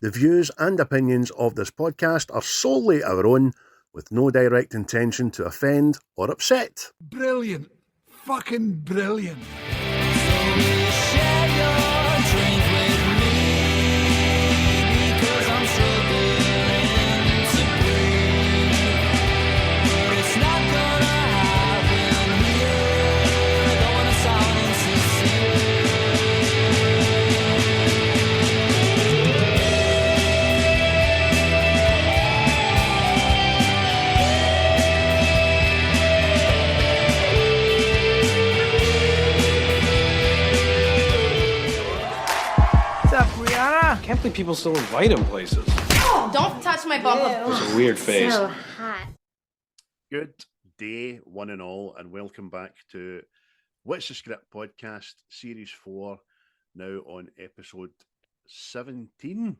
The views and opinions of this podcast are solely our own, with no direct intention to offend or upset. Brilliant. Fucking brilliant. Rihanna? I can't believe people still invite him places. Oh, don't touch my bum. It's a weird face. So hot. Good day, one and all, and welcome back to What's the Script podcast, Series 4, now on episode 17.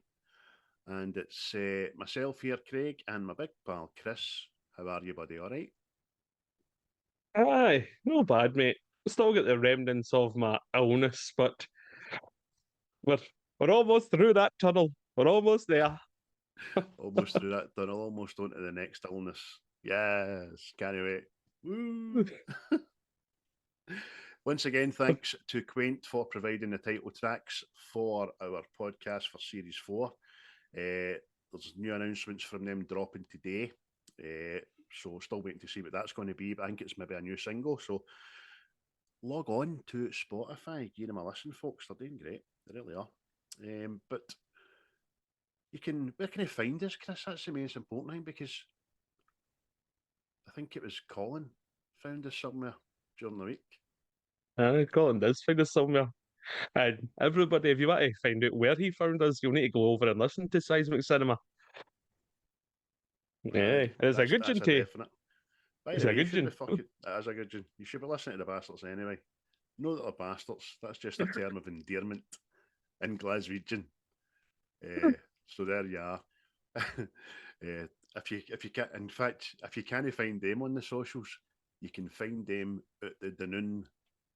And it's myself here, Craig, and my big pal, Chris. How are you, buddy? All right? Aye, no bad, mate. Still got the remnants of my illness, but we're almost through that tunnel. We're almost there. Almost through that tunnel, almost onto the next illness. Yes, can't wait. Woo. Once again, thanks to Quaint for providing the title tracks for our podcast for Series 4. There's new announcements from them dropping today. So still waiting to see what that's going to be, but I think it's maybe a new single. So log on to Spotify, give them a listen, folks. They're doing great. They really are. But where can you find us, Chris? That's the most important thing, because I think it was Colin found us somewhere during the week. Colin does find us somewhere. And everybody, if you want to find out where he found us, you'll need to go over and listen to Seismic Cinema. Yeah, it's a good one too. It's a good one. It is a good one. You should be listening to the bastards anyway. No, that they're bastards. That's just a term of endearment in Glaswegian. So there you are. If you can, in fact, if you can't find them on the socials, you can find them at the Dunoon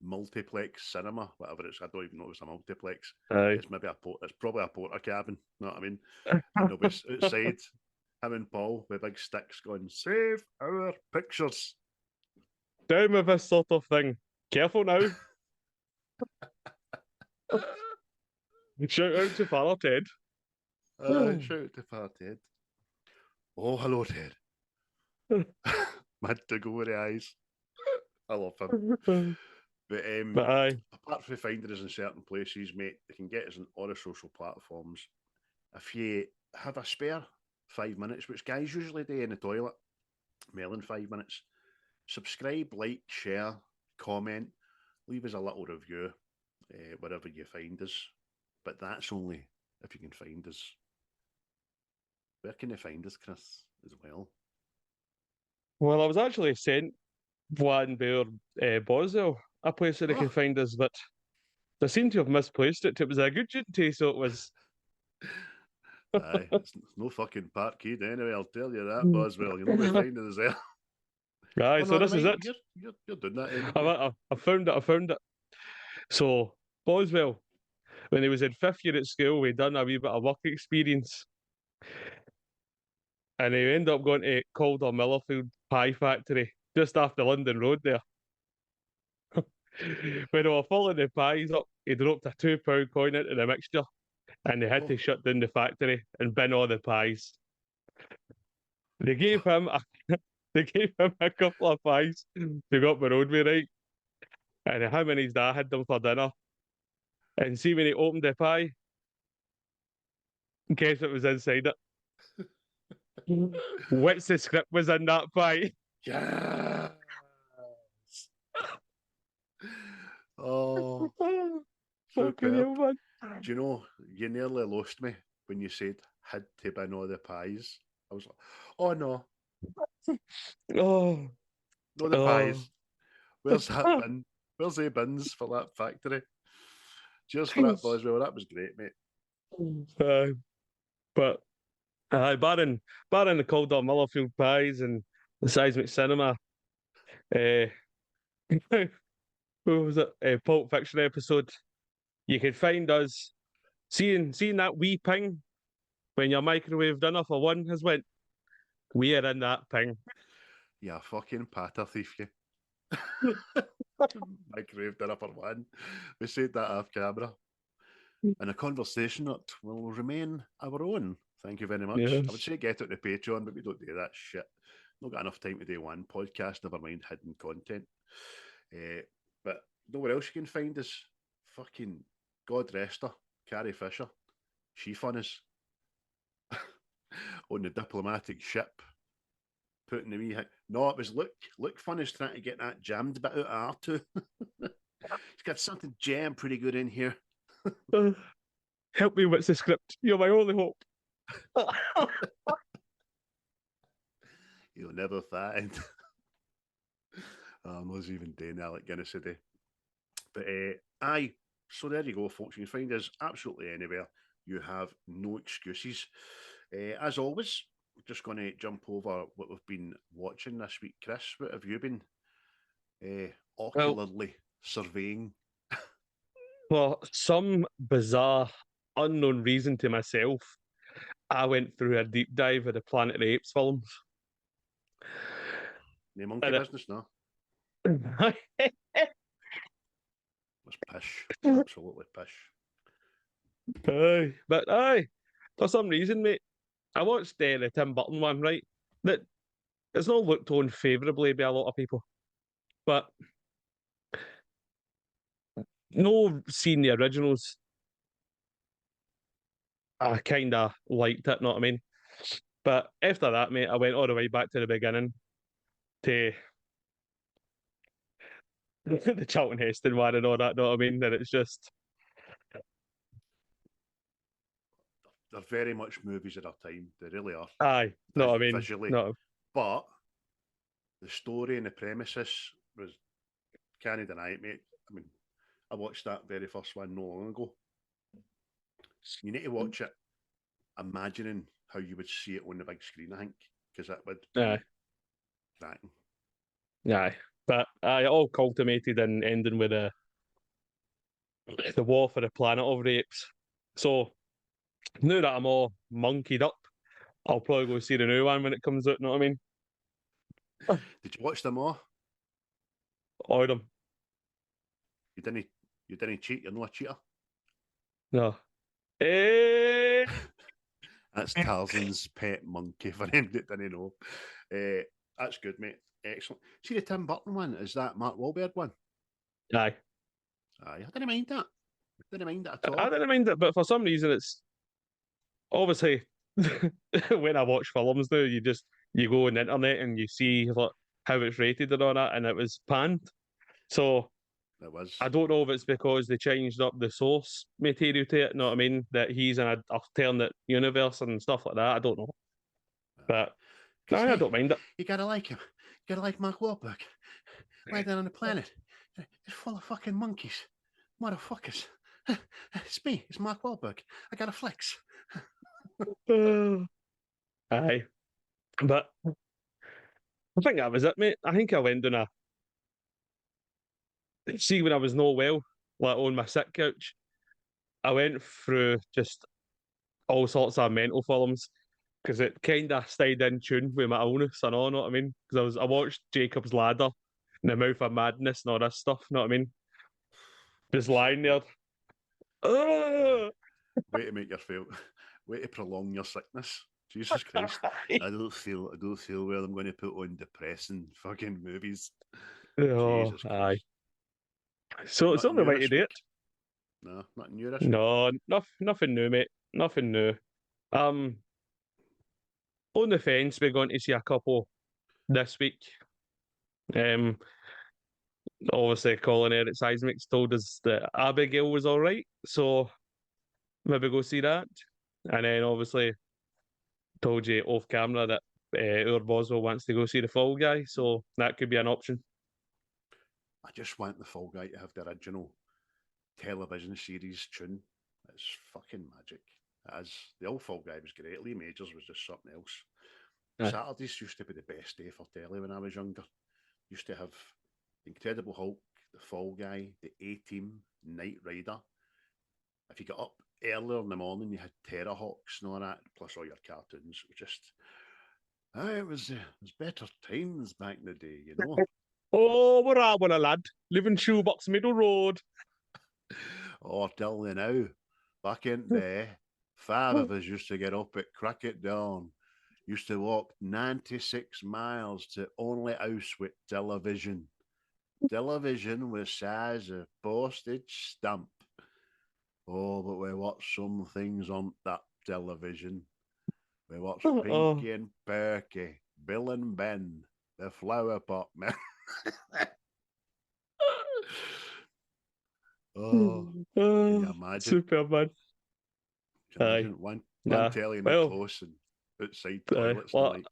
multiplex cinema, whatever it's. I don't even know if it's a multiplex. Aye. It's probably a porter cabin. You know what I mean? And they'll be outside, him and Paul with big sticks going, "Save our pictures." Down with this sort of thing. Careful now. Shout out to Father Ted. Shout out to Father Ted. Oh, hello, Ted. Mad to go with the eyes. I love him. But aye. Apart from finding us in certain places, mate, they can get us on all the social platforms. If you have a spare 5 minutes, which guys usually do in the toilet, more than 5 minutes, subscribe, like, share, comment, leave us a little review wherever you find us. But that's only if you can find us. Where can you find us, Chris, as well? Well, I was actually sent one by Boswell, a place where they can find us, but they seem to have misplaced it. It was a good duty, so it was. Aye, it's no fucking parkade anyway, I'll tell you that, Boswell. You're not finding us there. Aye, so this is it. You're doing that. I found it. So, Boswell, when he was in 5th year at school, we done a wee bit of work experience. And he ended up going to Calder Millerfield Pie Factory, just after London Road there. When they were filling the pies up, he dropped a £2 coin into the mixture, and they had to shut down the factory and bin all the pies. They gave him a couple of pies to go up the road with, right? And him and his dad had them for dinner. And see, when he opened the pie, guess what was inside it? What's the script was in that pie? Yes. Oh, fucking hell, man. Do you know, you nearly lost me when you said had to bin all the pies. I was like, oh no. Oh. No, the pies. Where's that bin? Where's the bins for that factory? Cheers for that, Boswell. That was great, mate. But barring the Calder Millerfield pies and the Seismic Cinema, what was it? Pulp Fiction episode. You can find us seeing that wee ping when your microwave dinner for one has went, we are in that thing. Yeah, fucking patter thief, you. Microwave dinner for one. We said that off camera. And a conversation that will remain our own. Thank you very much. Yes. I would say get it to Patreon, but we don't do that shit. Not got enough time to do one podcast, never mind hidden content. But you know where else you can find us? Fucking God rest her, Carrie Fisher. She fun us on the diplomatic ship. Putting the wee... No, it was Luke fun is trying to get that jammed bit out of R2. He's got something jammed pretty good in here. Help me, what's the script? You're my only hope. You'll never find. I was even doing that like Guinness today. But aye, so there you go, folks. You can find us absolutely anywhere. You have no excuses. As always, we're just going to jump over what we've been watching this week. Chris, what have you been ocularly surveying? For some bizarre, unknown reason to myself, I went through a deep dive of the Planet of the Apes films. The monkey And business, no? It's pish. Absolutely pish. Aye, for some reason, mate, I watched the Tim Burton one, right? That it's not looked on favourably by a lot of people, but no, seeing the originals, I kind of liked it, know what I mean? But after that, mate, I went all the way back to the beginning to the Charlton Heston one and all that, know what I mean? And it's just, They're very much movies of their time. They really are. aye, know what I mean? Visually. No, But the story and the premises was, can't deny it, mate. I mean, I watched that very first one no long ago. You need to watch it imagining how you would see it on the big screen, I think, because that would be aye, cracking. aye. But it all culminated and ending with the war for the planet of the apes. So now that I'm all monkeyed up, I'll probably go see the new one when it comes out, know what I mean? Did you watch them all? All of them. You didn't cheat, you're not a cheater. No. Eh, That's Tarzan's pet monkey for him that didn't know. That's good, mate. Excellent. See the Tim Burton one, is that Mark Wahlberg one? aye. Aye, I didn't mind that. Didn't mind it at all. I didn't mind it, but for some reason it's obviously when I watch films now, you go on the internet and you see like how it's rated and all that, and it was panned. So It was. I don't know if it's because they changed up the source material to it, know what I mean? That he's in an alternate universe and stuff like that. I don't know. But no, I don't mind it. You gotta like him. You gotta like Mark Wahlberg. Landing on the planet. It's full of fucking monkeys. Motherfuckers. It's me. It's Mark Wahlberg. I got a flex. Aye. But I think that was it, mate. I think I went on see, when I was no well, like on my sick couch, I went through just all sorts of mental films because it kind of stayed in tune with my illness and all, know what I mean? Because I watched Jacob's Ladder, and The Mouth of Madness, and all this stuff, know what I mean? Just lying there. Way to make your feel. Way to prolong your sickness. Jesus Christ. I don't feel well. I'm going to put on depressing fucking movies. Oh, Jesus Christ. aye. So it's the only way to do it. No, nothing new this No, nothing new, mate. Nothing new. On the fence, we're going to see a couple this week. Obviously, Colin Eric Seismic's told us that Abigail was all right, so maybe go see that. And then obviously told you off camera that our Boswell wants to go see the Fall Guy, so that could be an option. I just want the Fall Guy to have the original television series tune. It's fucking magic. As the old Fall Guy was great. Lee Majors was just something else. Aye. Saturdays used to be the best day for telly when I was younger. Used to have the Incredible Hulk, the Fall Guy, the A-Team, Knight Rider. If you got up earlier in the morning you had Terrahawks and all that, plus all your cartoons. It was just, it was better times back in the day, you know. Oh, we're at one, a lad. Live in Shoebox Middle Road. Or till you now, back in the day, five of us used to get up at crack at dawn, used to walk 96 miles to only house with television. Television was size of postage stamp. Oh, but we watched some things on that television. We watched Pinky and Perky, Bill and Ben, the Flower Pot Men. Can you imagine? Super, man. Can you imagine? One telly in the close and outside toilets and like.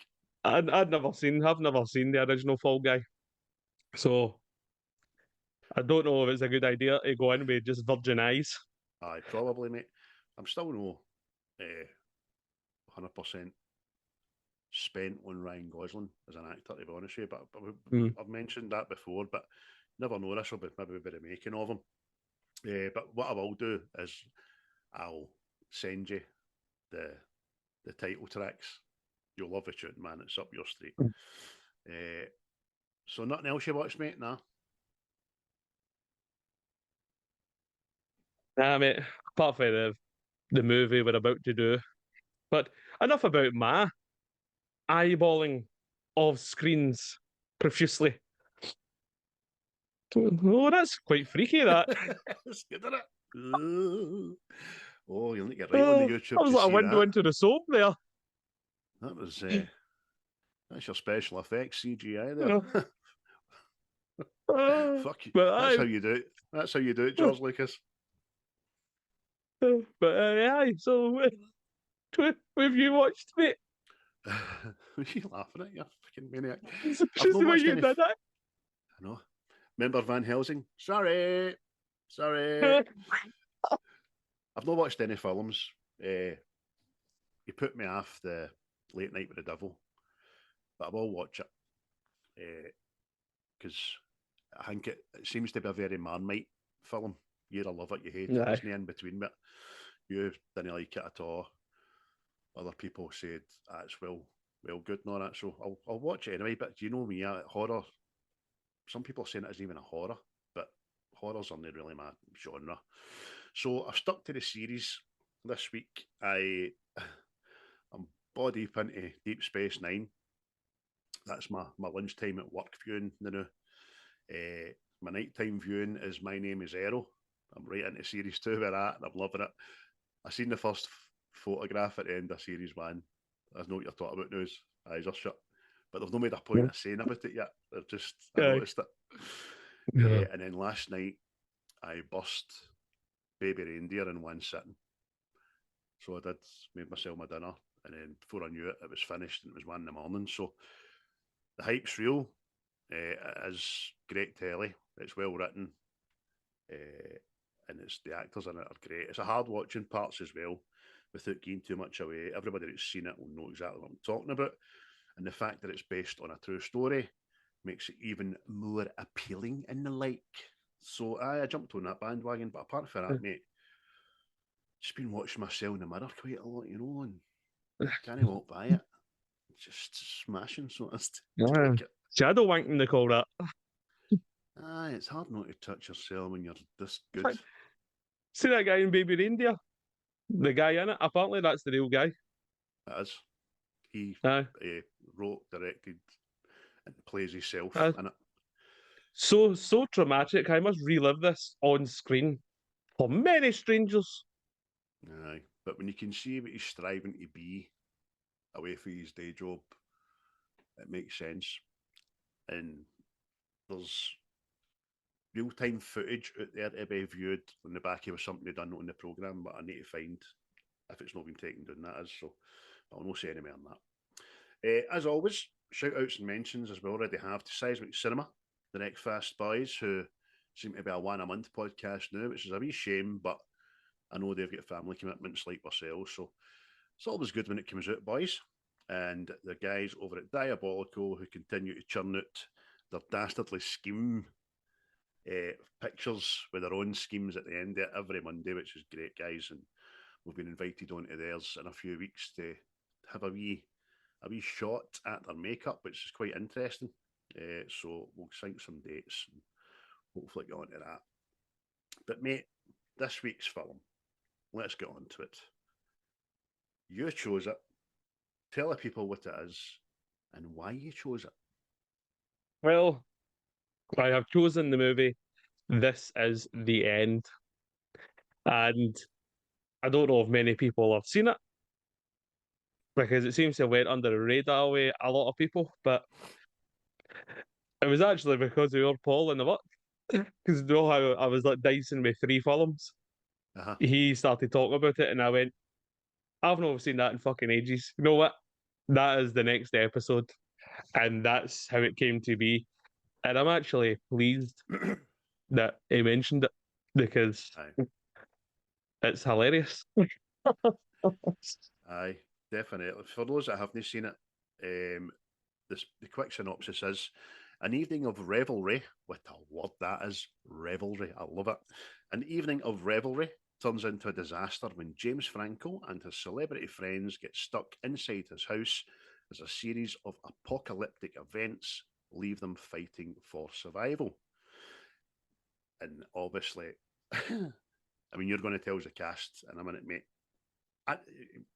I've never seen the original Fall Guy, so I don't know if it's a good idea to go in with just virgin eyes. Aye, probably, mate. I'm still no 100% spent on Ryan Gosling as an actor, to be honest with you. But I've mentioned that before, but never know, this will be maybe a remaking of him. But what I will do is I'll send you the title tracks. You'll love the tune, man. It's up your street. So nothing else you watched, mate? Nah. Nah, mate. Apart from the movie we're about to do. But enough about my eyeballing of screens profusely. Oh, that's quite freaky, that. It's good, isn't it? Oh, you'll need to get right on the YouTube. That was like a window into the soap there. That was that's your special effects CGI there. Fuck you. That's how you do it. That's how you do it, George Lucas. But aye, so what have you watched, mate? What are you laughing at, you fucking maniac? I've not watched any... I know. Remember Van Helsing? Sorry. I've not watched any films. You put me off the Late Night with the Devil, but I will watch it because I think it seems to be a very Marmite film. You either love it, you hate it. There's no in between, but you didn't like it at all. Other people said it's well good and all that, so I'll watch it anyway. But do you know me, horror? Some people are saying it isn't even a horror, but horrors are not really my genre. So I've stuck to the series this week. I'm body deep into Deep Space Nine. That's my lunchtime at work viewing now. My nighttime viewing is My Name is Earl. I'm right into series 2 with that, and I'm loving it. I seen the first photograph at the end of series 1. I know what you're talking about now. Eyes are shut. But they've not made a point of saying about it yet. They've just noticed it. And then last night, I bust Baby Reindeer in one sitting. So I made myself my dinner. And then before I knew it, it was finished and it was 1 a.m. So the hype's real. It is great telly. It's well written. And the actors in it are great. It's a hard watching parts as well, without giving too much away. Everybody that's seen it will know exactly what I'm talking about. And the fact that it's based on a true story makes it even more appealing and the like. So I jumped on that bandwagon. But apart from that, mate, just been watching myself in the mirror quite a lot, you know, and can't walk by it. Just smashing, so shadow wanking, they call that. It's hard not to touch yourself when you're this good. See that guy in Baby Reindeer? The guy in it? Apparently that's the real guy. It is. He wrote, directed, and plays himself in it. So traumatic. I must relive this on screen for many strangers. Aye, but when you can see what he's striving to be away from his day job, it makes sense. And there's real-time footage out there to be viewed on the back of something they've done on the programme, but I need to find if it's not been taken down, that is. So I'll not say any more on that. As always, shout-outs and mentions, as we already have, to Seismic Cinema, the Next Fast Boys, who seem to be a one-a-month podcast now, which is a wee shame, but I know they've got family commitments like ourselves, so it's always good when it comes out, boys. And the guys over at Diabolical, who continue to churn out their dastardly scheme pictures with their own schemes at the end of it every Monday, which is great, guys. And we've been invited onto theirs in a few weeks to have a wee shot at their makeup, which is quite interesting. So we'll sync some dates and hopefully get onto that. But mate, this week's film, let's get on to it. You chose it. Tell the people what it is and why you chose it. Well, I have chosen the movie This Is the End. And I don't know if many people have seen it because it seems to have went under the radar with a lot of people, but it was actually because we were Paul in the work. Because you know how I was like dicing with 3 films? Uh-huh. He started talking about it and I went, I've not seen that in fucking ages. You know what? That is the next episode. And that's how it came to be. And I'm actually pleased that he mentioned it because Aye. it's hilarious. Aye, definitely. For those that haven't seen it, the quick synopsis is an evening of revelry. What a word that is, revelry. I love it. An evening of revelry turns into a disaster when James Franco and his celebrity friends get stuck inside his house as a series of apocalyptic events leave them fighting for survival. And obviously, I mean, you're going to tell us the cast in a minute, mate.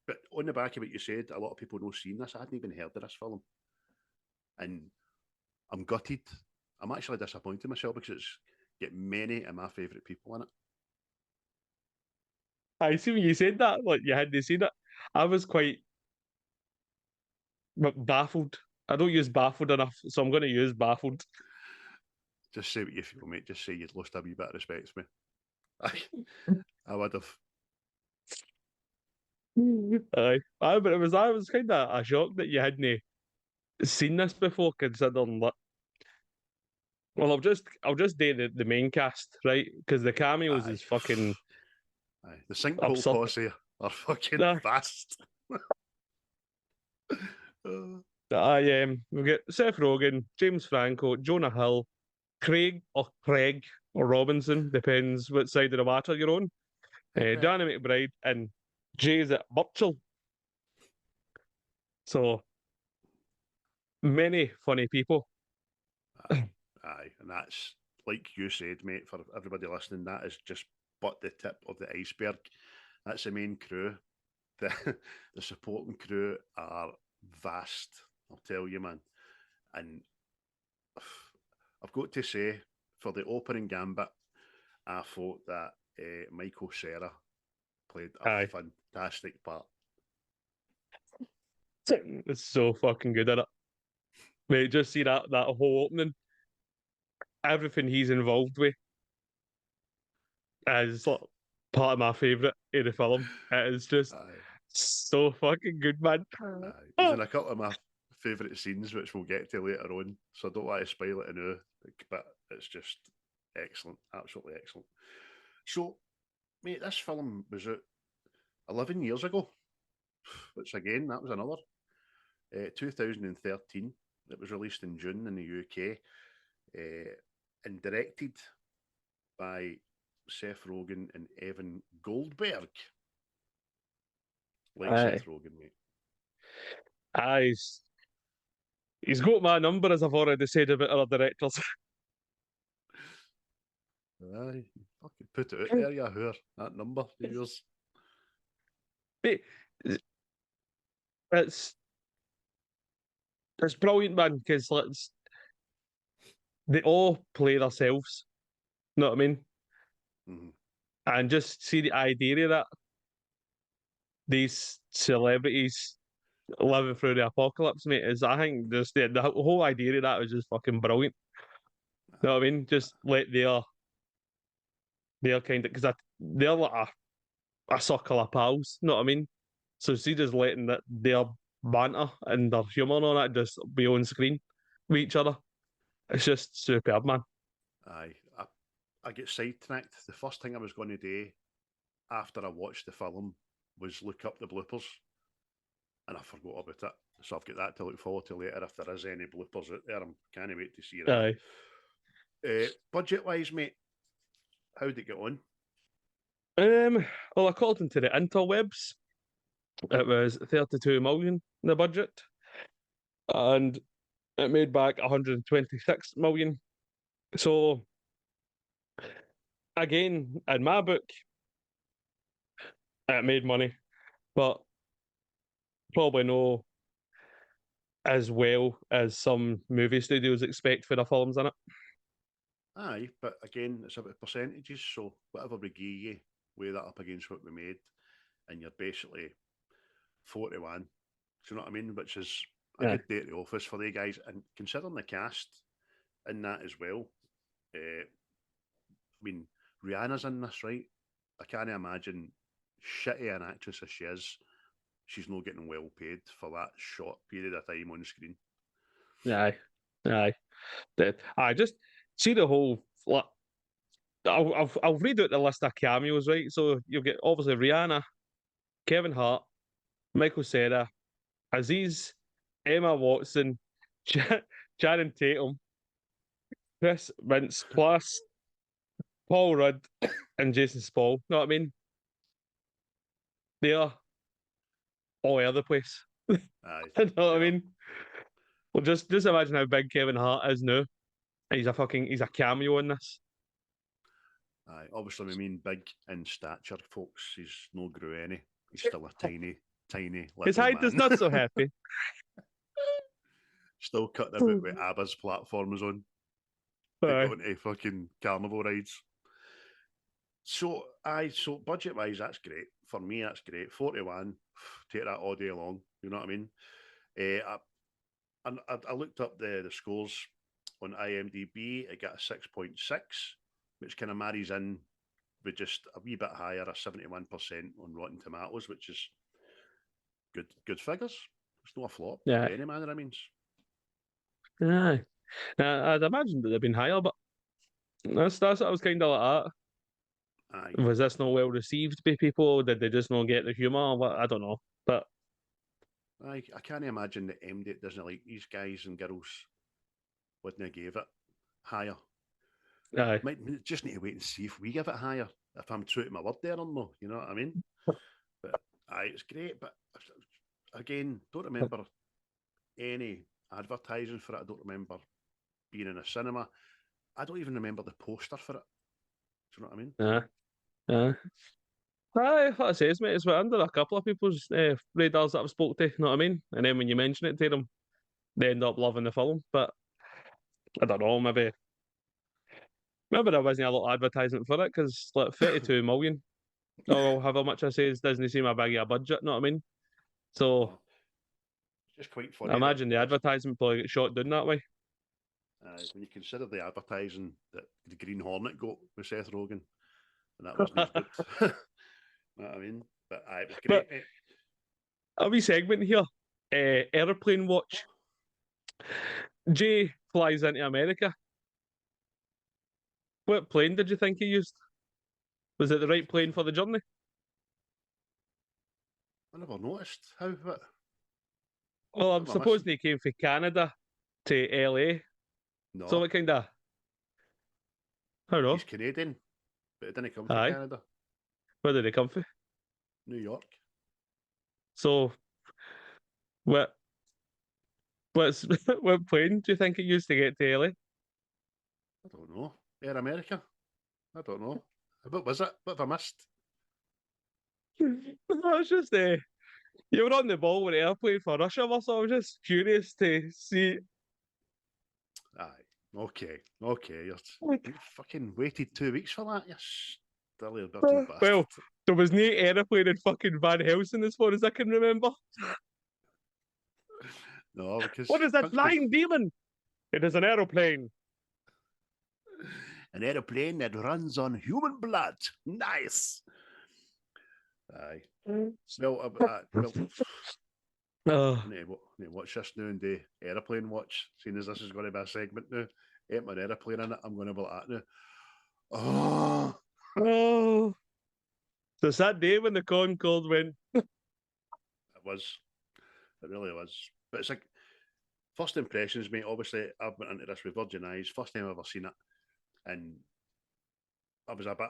But on the back of what you said, a lot of people not seen this. I hadn't even heard of this film. And I'm gutted. I'm actually disappointed myself because it's got many of my favourite people in it. I see when you said that, like you hadn't seen it. I was quite baffled. I don't use baffled enough, so I'm going to use baffled. Just say what you feel, mate. Just say you'd lost a wee bit of respect for me. I would have. But I was kind of a shock that you hadn't seen this before, considering that. Well, I'll just do the main cast, right? Because the cameos is fucking Aye. The sinkhole absurd. posse are fucking vast. We get Seth Rogen, James Franco, Jonah Hill, Craig or Robinson, depends what side of the water you're on. Danny McBride and Jay's at Baruchel. So many funny people. Aye, and that's like you said, mate. For everybody listening, that is just but the tip of the iceberg. That's the main crew. The supporting crew are vast. I'll tell you, man. And I've got to say, for the opening gambit, I thought that Michael Cera played a fantastic part. It's so fucking good at it. Mate, just see that whole opening. Everything he's involved with is like part of my favourite in the film. It is just so fucking good, man. He's in a couple of my favourite scenes, which we'll get to later on, so I don't want to spoil it now, but it's just excellent, absolutely excellent. So, mate, this film was out 11 years ago, which again, that was another. 2013, it was released in June in the UK, and directed by Seth Rogen and Evan Goldberg. Seth Rogen, mate. He's got my number, as I've already said about other directors. Aye, fucking put it out there, you hear that number of yours. It's brilliant, man, because they all play themselves. You know what I mean? Mm-hmm. And just see the idea of that. These celebrities living through the apocalypse, mate, is I think just the whole idea of that was just fucking brilliant. You know what I mean? Just let their kind of, because they're like a circle of pals, you know what I mean? So see, just letting their banter and their humour and all that just be on screen with each other. It's just superb, man. Aye, I get sidetracked. The first thing I was going to do after I watched the film was look up the bloopers, and I forgot about it. So I've got that to look forward to later if there is any bloopers out there. I can't wait to see that. Budget-wise, mate, how did it get on? Well, according to the interwebs, it was 32 million in the budget, and it made back 126 million. So, again, in my book, it made money, but probably no as well as some movie studios expect for their films in it. Aye, but again, it's about percentages, so whatever we give you, weigh that up against what we made, and you're basically 41. Do you know what I mean? Which is a Yeah. good day at the office for the guys, and considering the cast in that as well. I mean, Rihanna's in this, right? I can't imagine shitty an actress as she is. She's not getting well paid for that short period of time on screen. Aye, aye. I just see the whole. I'll read out the list of cameos, right? So you'll get obviously Rihanna, Kevin Hart, Michael Cera, Aziz, Emma Watson, Channing Tatum, Chris Vince, plus Paul Rudd and Jason Spall. Know what I mean? They are all over the place. Aye, You know what I yeah. mean? Well, just imagine how big Kevin Hart is now. He's a cameo in this. Aye, obviously, we mean big in stature, folks. He's no grew any. He's still a tiny His little height is man. not so happy. Still cutting about with ABBA's platforms on. They Aye. go into fucking carnival rides. So budget wise, that's great. For me, that's great. 41, take that all day long. You know what I mean? I looked up the scores on IMDb. It got a 6.6, which kind of marries in with just a wee bit higher, a 71% on Rotten Tomatoes, which is good figures. It's not a flop Yeah. by any manner of means. Aye. I'd imagine that they've been higher, but that's what I was kind of like Aye. that. Was this not well received by people? Did they just not get the humour? What I don't know, but I can't imagine that MD doesn't like these guys and girls wouldn't have gave it higher. aye. Might just need to wait and see if we give it higher. If I'm true to my word there or no, you know what I mean? But aye, it's great. But again, don't remember any advertising for it. I don't remember being in a cinema. I don't even remember the poster for it. Do you know what I mean? Aye. Aye, what I says, mate, it's under a couple of people's radars that I've spoke to, you know what I mean? And then when you mention it to them, they end up loving the film. But I don't know, maybe there wasn't a lot of advertisement for it because like 32 million, or however much I say, doesn't seem a big of a budget, you know what I mean? So It's just quite funny. I imagine the advertisement probably get shot down that way. When you consider the advertising that the Green Hornet got with Seth Rogen, and that wasn't as good. You know what I mean? But it was great. But a wee segment here. Airplane watch. Jay flies into America. What plane did you think he used? Was it the right plane for the journey? I never noticed how. What? Well, I'm Am I supposing he came from Canada to LA. No, So what kind of... I don't know. he's Canadian, but it didn't come from Aye. Canada. Where did he come from? New York. So, what plane do you think he used to get to LA? I don't know. Air America. I don't know. What was it? What have I missed? No, it's just you were on the ball with the airplane for Russia, so I was just curious to see. Aye. Okay. You fucking waited 2 weeks for that. You silly dirty bastard. Well, there was no airplane in fucking Van Helsing as far as I can remember. No, because What is that flying demon? It is an aeroplane. An aeroplane that runs on human blood. Nice. Aye. Well, Oh, I need to watch this now and do aeroplane watch. Seeing as this is going to be a segment now, ain't my aeroplane in it. I'm going to be like that now. Oh, oh. So it's that day when the Concorde went. it was. It really was. But it's like first impressions, mate. Obviously, I've went into this with Virgin Eyes. First time I've ever seen it, and I was a bit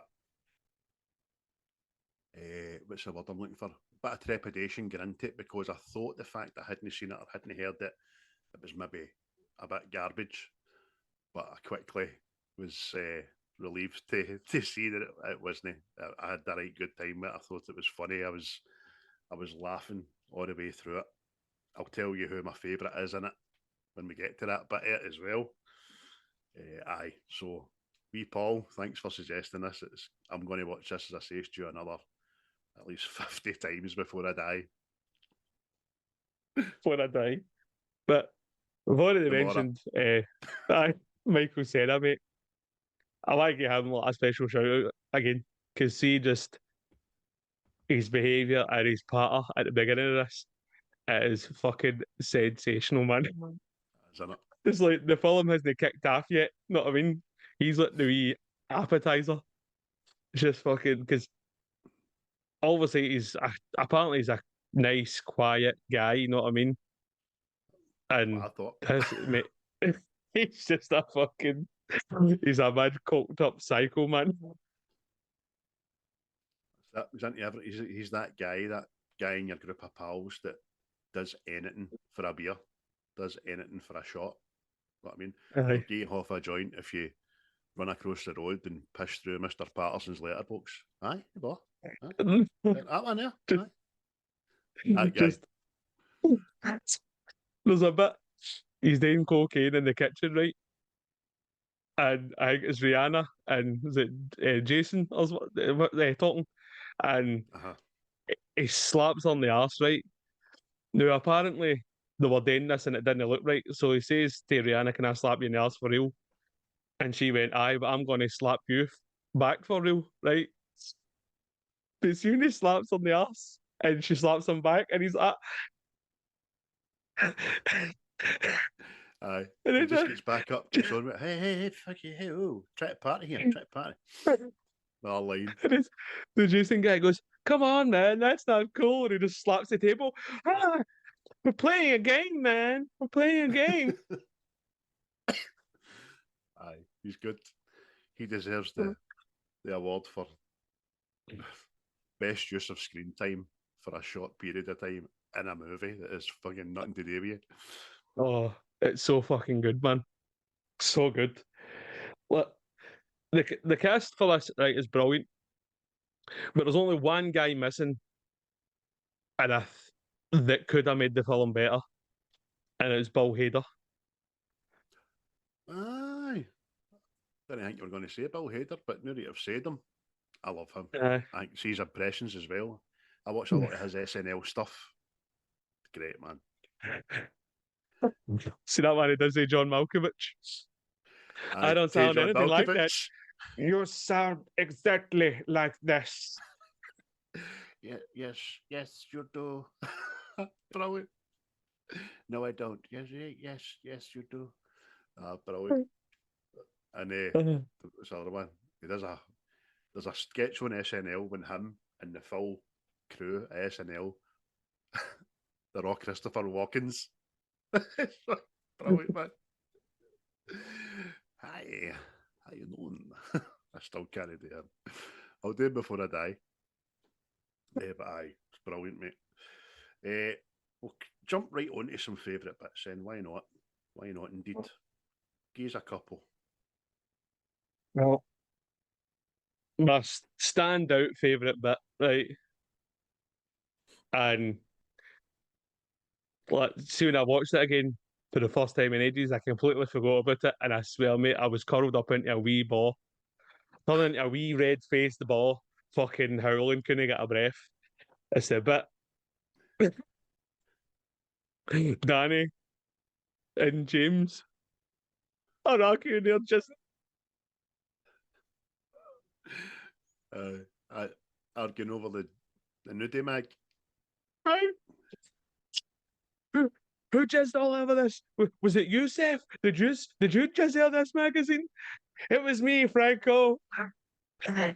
what's the word I'm looking for? Bit of trepidation getting into it because I thought the fact that I hadn't seen it or hadn't heard it, it was maybe a bit garbage. But I quickly was relieved to see that it wasn't. I had a right good time with it. I thought it was funny. I was laughing all the way through it. I'll tell you who my favourite is in it when we get to that bit of it as well. Aye, so wee Paul, thanks for suggesting this. I'm going to watch this, as I say, Stu, another at least 50 times before I die. Before I die. But we've already mentioned Michael Cera, mate. I like to give him a special shout out again because see just his behaviour and his patter at the beginning of this. It is fucking sensational, man. Isn't it? It's like the film hasn't kicked off yet. Know what I mean? He's like the wee appetizer. It's just fucking because obviously apparently he's a nice, quiet guy. You know what I mean? And I thought. mate, he's just a fucking. He's a mad, coked up psycho man. He's that guy in your group of pals that does anything for a beer, does anything for a shot. Know what I mean? He'll get off a joint if you run across the road and push through Mr. Patterson's letterbox. Aye, boy. That one there. Aye. That guy. There's a bit. He's doing cocaine in the kitchen, right? And I think it's Rihanna and is it Jason or they're talking, and he slaps on the arse, right? Now apparently they were doing this and it didn't look right, so he says to Rihanna, "Can I slap you in the arse for real?" And she went, "Aye, but I'm going to slap you back for real, right?" But soon he slaps on the arse and she slaps him back, and he's like. Aye, and he just gets back up, keeps on with, hey, fuck you, hey, oh, try to party here, try to party. Well, line. The Jason guy goes, "Come on, man, that's not cool," and he just slaps the table. We're playing a game, man. We're playing a game. Aye, he's good. He deserves the award for best use of screen time for a short period of time in a movie that is fucking nothing to do with you. Oh, it's so fucking good, man. So good. Look, the cast for this, right, is brilliant. But there's only one guy missing, and that could have made the film better, and it's Bill Hader. Aye. Didn't think you were going to say Bill Hader, but now that you've said him, I love him. Aye. I think see his impressions as well. I watch a lot of his SNL stuff. Great, man. See that one he does say John Malkovich? I don't sound anything Malkovich. Like that. You sound exactly like this. Yeah, yes, you do. Brilliant. No, I don't. Yes, you do. Brilliant. And what's the other one? There's a sketch on SNL when him and the full crew at SNL, they're all Christopher Walkens. Brilliant, man. Hi, how you doing? I still can't do him. I'll do it before I die. But aye, it's brilliant, mate. We'll jump right onto some favourite bits then. Why not? Why not, indeed? Give us a couple. Well, my standout favourite bit, right? And see, when I watched it again for the first time in ages, I completely forgot about it. And I swear, mate, I was curled up into a wee ball. Turned into a wee red-faced ball, fucking howling, couldn't get a breath. It's a bit. Danny and James are arguing there just. Arguing over the nudie mag. Right. Who jizzed all over this? Was it you, Seth? Did you jizz out this magazine? It was me, Franco. What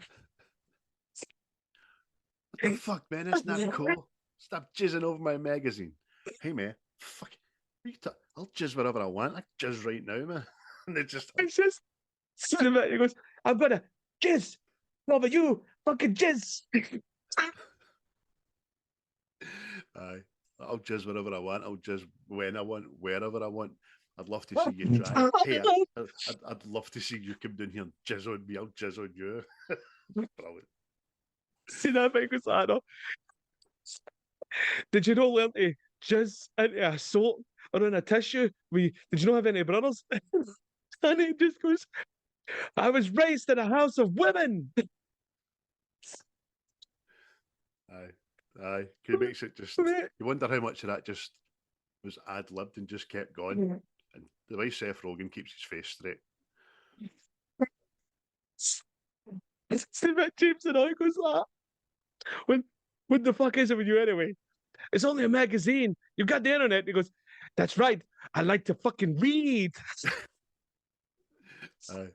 the fuck, man? It's not cool. Stop jizzing over my magazine. Hey, man. Fuck. I'll jizz whatever I want. I jizz right now, man. And it's just. He goes, "I'm gonna jizz over you, fucking jizz." Aye. I'll jizz whenever I want. I'll jizz when I want, wherever I want. I'd love to see you try. Hey, I'd love to see you come down here and jizz on me. I'll jizz on you. Brilliant. See that thing was that, no? Did you not learn to jizz into a soap or in a tissue? Did you not have any brothers? And he just goes, I was raised in a house of women. Aye. Aye. It makes it just, you wonder how much of that just was ad-libbed and just kept going. And the way Seth Rogen keeps his face straight. See that James and I goes that. What the fuck is it with you anyway? It's only a magazine. You've got the internet. He goes, that's right. I like to fucking read. Aye.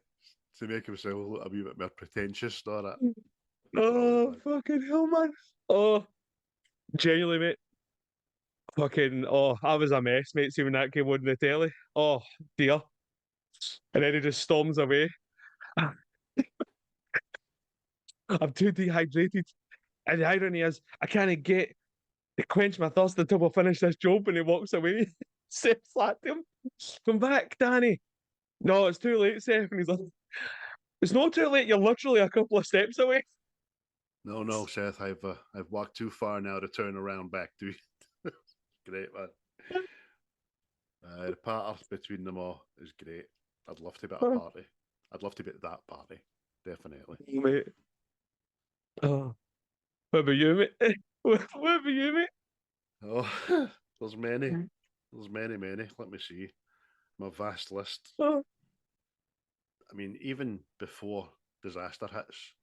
To make himself look a wee bit more pretentious, all that. Oh, fucking hell, man. Oh, genuinely, mate. Fucking, I was a mess, mate, see when that came on the telly. Oh, dear. And then he just storms away. I'm too dehydrated. And the irony is, I can't get to quench my thirst until I finish this job, and he walks away. Seth's like to him, come back, Danny. No, it's too late, Seth. And he's like, it's not too late, you're literally a couple of steps away. No, Seth, I've walked too far now to turn around back to you. Great, man. The party between them all is great. I'd love to be at a party. I'd love to be at that party. Definitely. Mate. Oh. What about you, mate? What about you, mate? Oh, there's many. There's many. Let me see. My vast list. Oh. I mean, even before disaster hits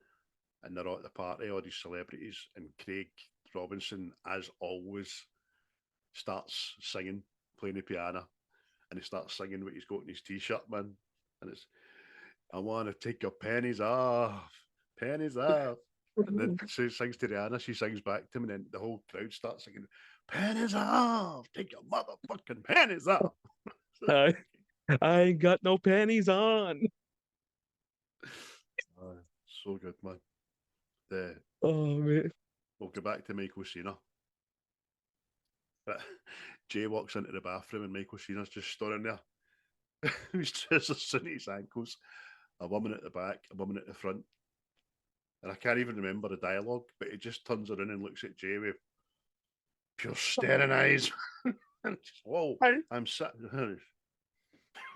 and they're at the party, all these celebrities, and Craig Robinson, as always, starts singing, playing the piano, and he starts singing what he's got in his t-shirt, man. And it's, I want to take your pennies off. And then she sings to Rihanna, she sings back to him, and then the whole crowd starts singing, pennies off, take your motherfucking pennies off. I ain't got no pennies on. So good, man. Oh, mate. We'll go back to Michael Cera. Jay walks into the bathroom and Michael Cena's just standing there. He's just at his ankles. A woman at the back, a woman at the front. And I can't even remember the dialogue, but he just turns around and looks at Jay with pure staring eyes. And just, whoa, I'm sat.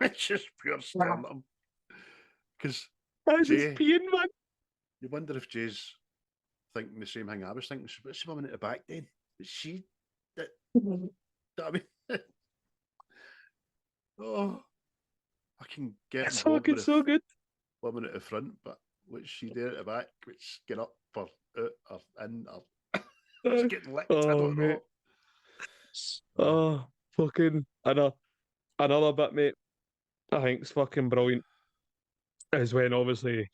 It's just pure staring at him. Because I was just peeing, man. You wonder if Jay's thinking the same thing I was thinking. What's the woman at the back then? Is she that? I mean, oh, I can get it's fucking so good. Woman at the front, but what's she there at the back? What's get up or out or in or just getting licked? I don't know. Oh, fucking another bit, mate. I think it's fucking brilliant. Is when obviously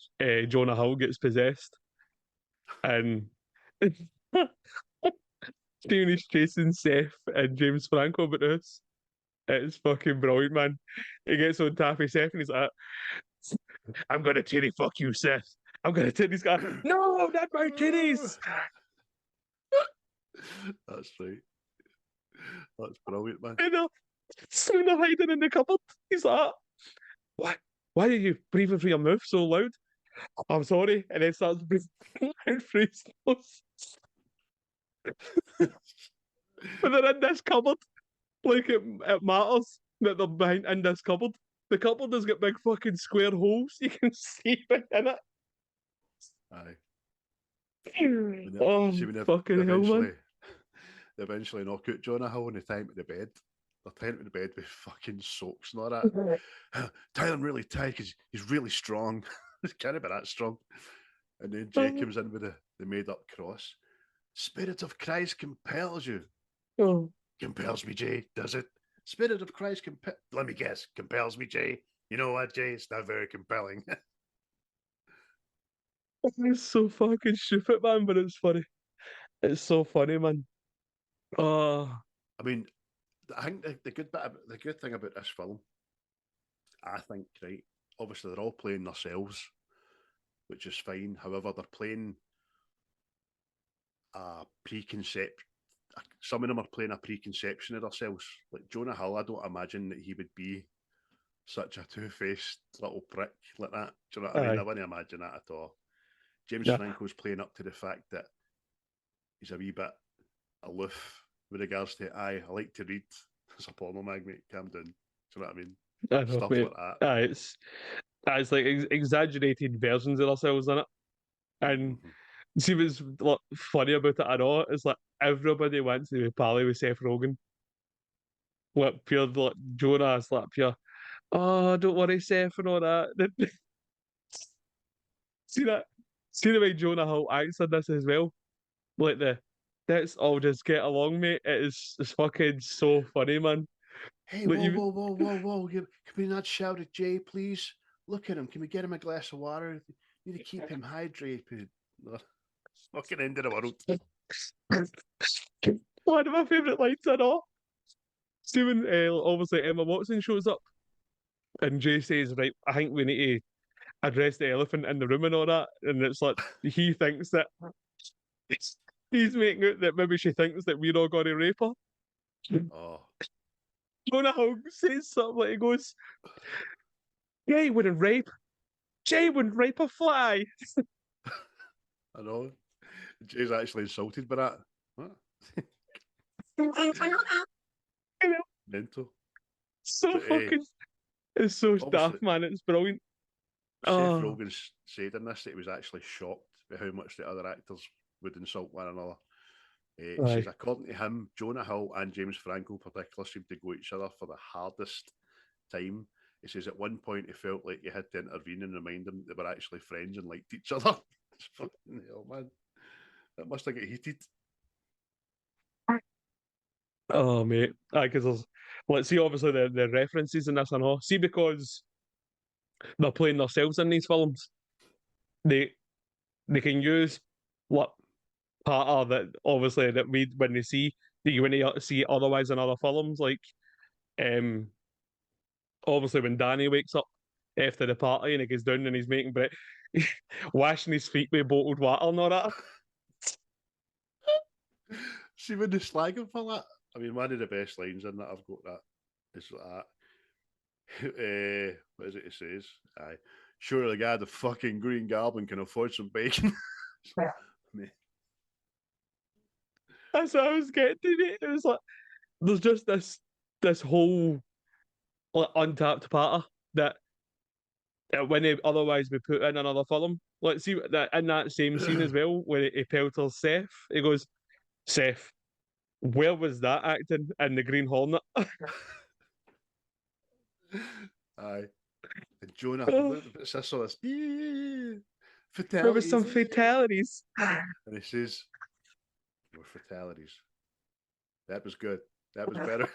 Jonah Hill gets possessed, and Steven is chasing Seth and James Franco about this. It's fucking brilliant, man. He gets on Taffy Seth and he's like, I'm gonna titty fuck you, Seth. I'm gonna titty this guy. No, not my titties. That's right. That's brilliant, man. And soon they're hiding in the cupboard. He's like, what? Why are you breathing through your mouth so loud? I'm sorry. And then starts breathing out through his nose. But they're in this cupboard. Like it matters that they're behind in this cupboard. The cupboard has got big fucking square holes you can see in it. Aye. Oh, fucking hell, man. They eventually knock out Jonah Hill and they tie him to the bed. They're tying him to the bed with fucking soaps and all that. Tie him really tight because he's really strong. He can't be that strong. And then Jay comes in with the made-up cross. Spirit of Christ compels you. Oh. Compels me, Jay, does it? Spirit of Christ let me guess, compels me, Jay. You know what, Jay? It's not very compelling. It's so fucking stupid, man, but it's funny. It's so funny, man. I mean, I think the good thing about this film, I think, right, obviously they're all playing themselves, which is fine. However, they're playing a preconceived some of them are playing a preconception of themselves. Like Jonah Hill, I don't imagine that he would be such a two-faced little prick like that. Do you know what I mean? I wouldn't imagine that at all. James Franco's playing up to the fact that he's a wee bit aloof with regards to, I like to read. It's a porno mag, mate. Calm down. Do you know what I mean? I know, Stuff mate. like that. It's like exaggerated versions of ourselves in it. And see what's like, funny about it at all is like everybody wants to be pally with Seth Rogen. Like pure like Jonah's like pure, oh don't worry, Seth and all that. See that? See the way Jonah Hill acts in this as well? Like let's all just get along, mate. It's fucking so funny, man. Hey, Like, whoa. Can we not shout at Jay, please? Look at him. Can we get him a glass of water? Need to keep him hydrated. Fucking end of the world. One of my favourite lines at all. See when obviously Emma Watson shows up and Jay says, right, I think we need to address the elephant in the room and all that. And it's like he thinks that he's making out that maybe she thinks that we're all going to rape her. Oh. Jonah Hill says something like, he goes, Jay wouldn't rape a fly. I know. Jay's actually insulted by that. What? Mental. So but, fucking it's so daft, man. It's brilliant. Seth Rogen said in this that he was actually shocked by how much the other actors would insult one another. He says, according to him, Jonah Hill and James Franco particularly seemed to go each other for the hardest time. He says at one point he felt like he had to intervene and remind them they were actually friends and liked each other. It's fucking hell, man. That must have got heated. Oh, mate. Because there's, let's see, obviously, the references in this and all. See, because they're playing themselves in these films, they can use what part of that, obviously, that we, when they see, that you want to see otherwise in other films, like, obviously, when Danny wakes up after the party and he goes down and he's making bread, washing his feet with bottled water and all that. See, when they slag him for that, I mean, one of the best lines in that I've got that is that. What is it it says? Surely the guy, the fucking Green Goblin, can afford some bacon. That's what I was getting to, mate. It was like, there's just this whole like, untapped part that when they otherwise be put in another film. Let's see that in that same scene as well, when he pelters Seth, he goes, Seth, where was that acting in the Green Hornet? Aye. And Jonah, what's this all this? Fatalities. There was some fatalities. And he says, more fatalities. That was good. That was better.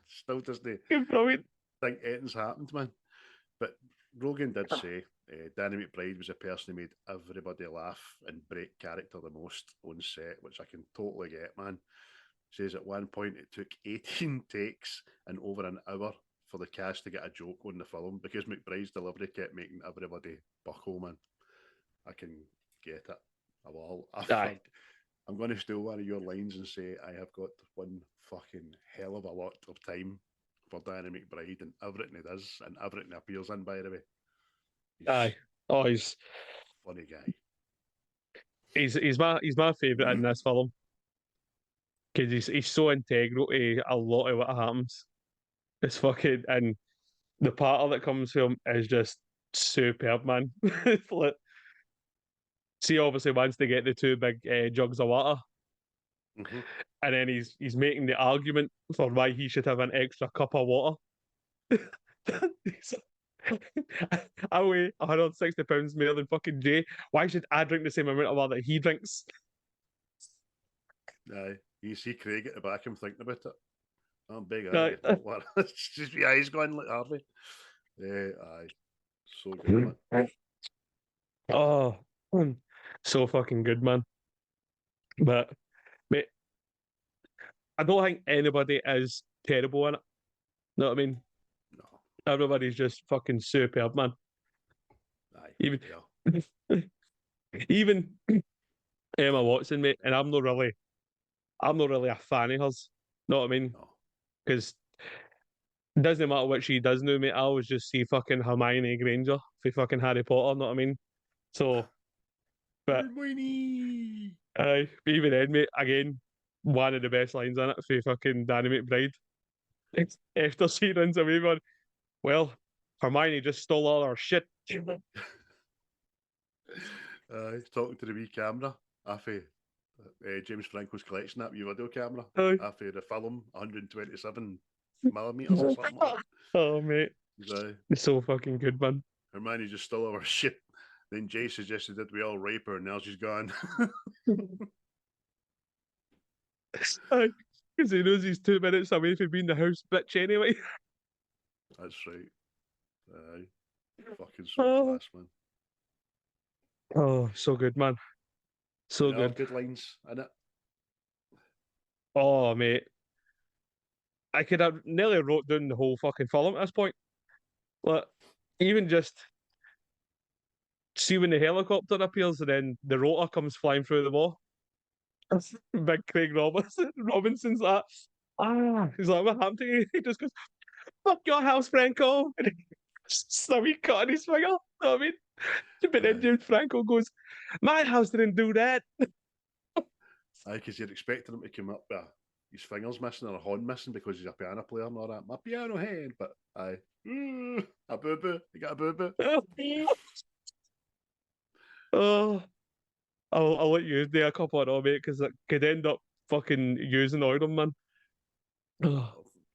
Still doesn't think anything's happened, man. But Rogan did say Danny McBride was the person who made everybody laugh and break character the most on set, which I can totally get, man. Says at one point it took 18 takes and over an hour for the cast to get a joke on the film because McBride's delivery kept making everybody buckle, man. I can get it. I'm going to steal one of your lines and say I have got one fucking hell of a lot of time for Danny McBride and everything he does and everything he appears in, by the way. He's funny guy. He's my favourite in this film because he's so integral to a lot of what happens. It's fucking, and the part that comes from is just superb, man. Like, see, obviously, once they get the two big jugs of water, and then he's making the argument for why he should have an extra cup of water. I weigh 160 pounds more than fucking Jay. Why should I drink the same amount of water that he drinks? Aye, you see Craig at the back. I'm thinking about it. I'm big. Just your eyes going like Harvey. Aye, so good, man. Oh, so fucking good, man. But mate, I don't think anybody is terrible in it. You know what I mean? No. Everybody's just fucking superb, man. Aye, even Emma Watson, mate, and I'm not really I'm not really a fan of hers. Know what I mean? No. Because it doesn't matter what she does now, mate. I always just see fucking Hermione Granger for fucking Harry Potter. Know what I mean? So, but Hermione. even then, mate, again, one of the best lines in it for fucking Danny McBride. It's after she runs away, man. Well, Hermione just stole all our shit. Talking to the wee camera. After James Franco's collection, that wee video camera. Aye. After the film, 127 millimeters or something like that. Oh, mate. Aye. It's so fucking good, man. Hermione just stole our shit. Then Jay suggested that we all rape her, and now she's gone. Because he knows he's 2 minutes away from being the house bitch anyway. That's right. Aye. Fucking so Oh. class, man. Oh, so good, man. So There are good. good lines in it. Oh, mate. I could have nearly wrote down the whole fucking film at this point. Like, even just see when the helicopter appears and then the rotor comes flying through the wall. Big Craig Robinson's like, he's like, what happened to you? He just goes, fuck your house, Franco. And so he cut on his finger. You know what I mean? But then James Franco goes, my house didn't do that. Aye, because you're expecting him to come up with his fingers missing or a horn missing because he's a piano player and all that. My piano hand, but aye. A boo-boo. You got a boo-boo. Oh, I'll let you do a couple of them, mate, because it could end up fucking using Iron Man. Oh,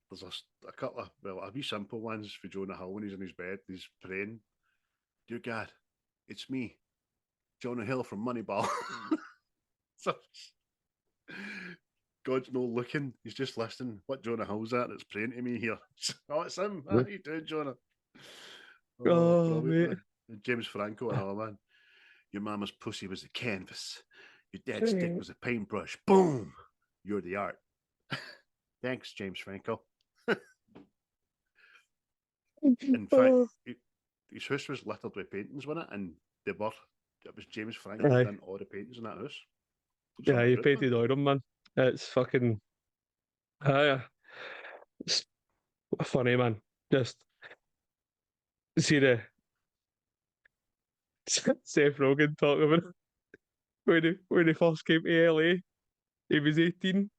There's a couple of, well, a wee simple ones for Jonah Hill when he's in his bed. He's praying, dear God, it's me, Jonah Hill from Moneyball. So, God's no looking, he's just listening. What Jonah Hill's at that's praying to me here. Oh, it's him. How you doing, Jonah? Oh, brilliant, mate. man. And James Franco, another man. Your mama's pussy was a canvas. Your dad's dick was a paintbrush. Boom! You're the art. Thanks, James Franco. In fact, his house was littered with paintings, wasn't it? And it was James Franco Aye. done all the paintings in that house. Yeah, Something he good, painted Iron Man. It's fucking it's funny, man. Just see the Seth Rogen talk about it. When he first came to LA, he was 18.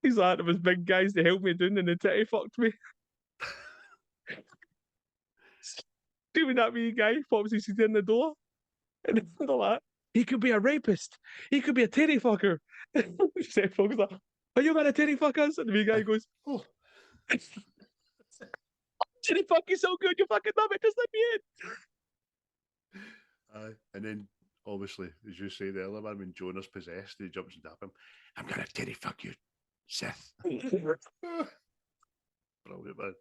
He's like, there was big guys to help me doing and the titty fucked me. Doing that wee guy pops his head in the door. And they're like, he could be a rapist. He could be a titty fucker. Seth Rogen's like, are you gonna titty fuck us? And the wee guy goes, oh. Titty fuck you so good, you fucking love it. Just let me in. And then, obviously, as you say the other man, when Jonah's possessed, he jumps and tap him. I'm gonna titty fuck you, Seth. Brilliant, man.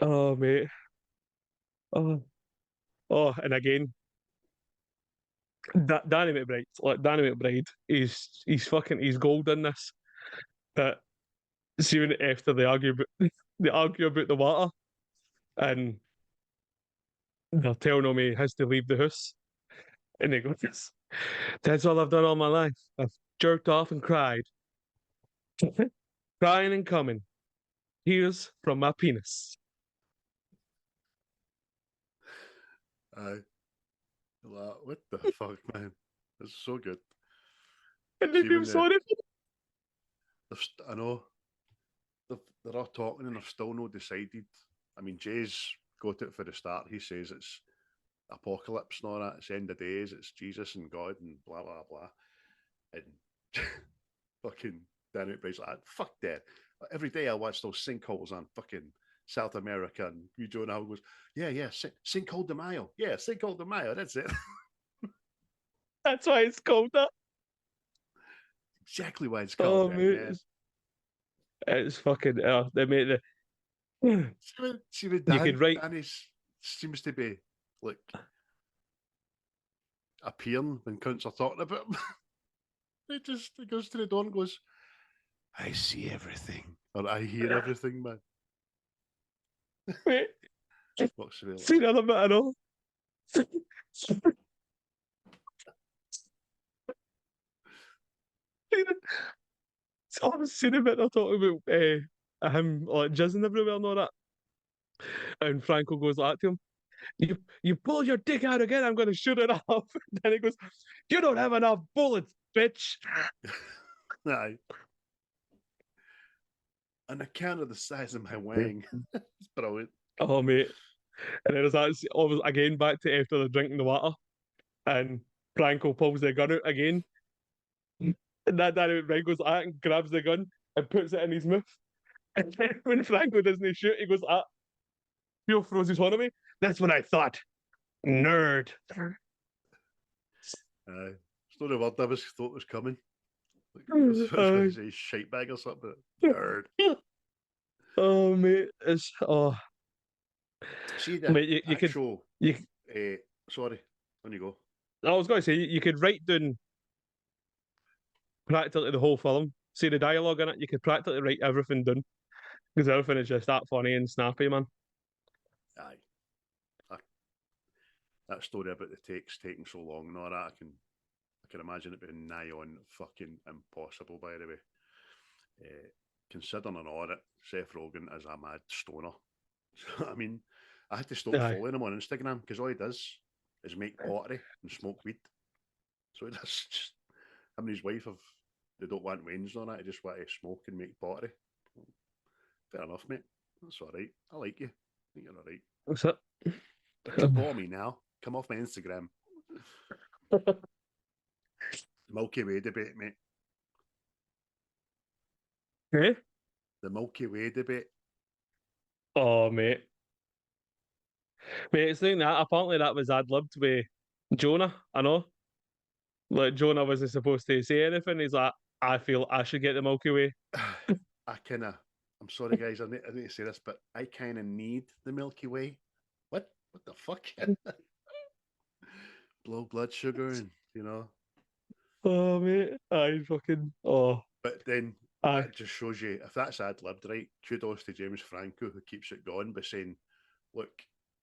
Oh, mate. Oh, and again, Danny McBride. Like Danny McBride, he's gold in this. But see when after they argue about the water, and they're telling him he has to leave the house, and he goes, "That's all I've done all my life. I've jerked off and cried, crying and coming. Tears from my penis." What the fuck, man? It's so good. And they feel sorry. I know. They're all talking and they've still not decided. I mean, Jay's got it for the start. He says it's apocalypse and all that. It's end of days. It's Jesus and God and blah, blah, blah. And fucking Danny McBride's like, fuck that. Every day I watch those sinkholes on fucking South America, and you Jonah Hill goes, yeah, Sinkhole de Mayo. Yeah, Sinkhole de Mayo, that's it. That's why it's called that. Exactly why it's called that, man. It's fucking, they made the... See when You could write... Danny seems to be, like, appearing when cunts are talking about him. He goes to the door and goes, I see everything. Or I hear everything, man. Wait. What's the See another bit at all? seen a bit they're talking about him like jizzing everywhere and all that. And Franco goes like to him, you pull your dick out again, I'm gonna shoot it off. Then he goes, you don't have enough bullets, bitch. Aye. On account of the size of my wang. It's brilliant. Oh mate. And then there's that always again back to after they're drinking the water. And Franco pulls the gun out again. And that Franco's like that and grabs the gun and puts it in his mouth. And then when Franco doesn't shoot, he goes like, Phil throws his horn at me. That's what I thought. Nerd. It's not a word I thought was coming. Like, I was going to say shite bag or something. Nerd. Oh mate, it's See the mate, you actual. Sorry, on you go. I was going to say you could write down practically the whole film. See the dialogue in it. You could practically write everything down because everything is just that funny and snappy, man. Aye. That story about the takes taking so long and all that, I can imagine it being nigh on fucking impossible, by the way. Considering and all that, Seth Rogen is a mad stoner. So, I mean, I had to stop following him on Instagram because all he does is make pottery and smoke weed. So he does just, him and his wife they don't want wings on it, they just want to smoke and make pottery. Fair enough, mate. That's all right. I like you. I think you're all right. What's that? Don't bore me now. Come off my Instagram. Milky Way debate, mate. Eh? The Milky Way debate. Oh, mate. Mate, it's saying that apparently that was ad-libbed with Jonah, I know. Like, Jonah wasn't supposed to say anything. He's like, I feel I should get the Milky Way. I'm sorry, guys, I need to say this, but I kind of need the Milky Way. What the fuck? Blow blood sugar and, you know. Oh, mate. Oh. But then that just shows you, if that's ad-libbed, right, kudos to James Franco, who keeps it going by saying, look,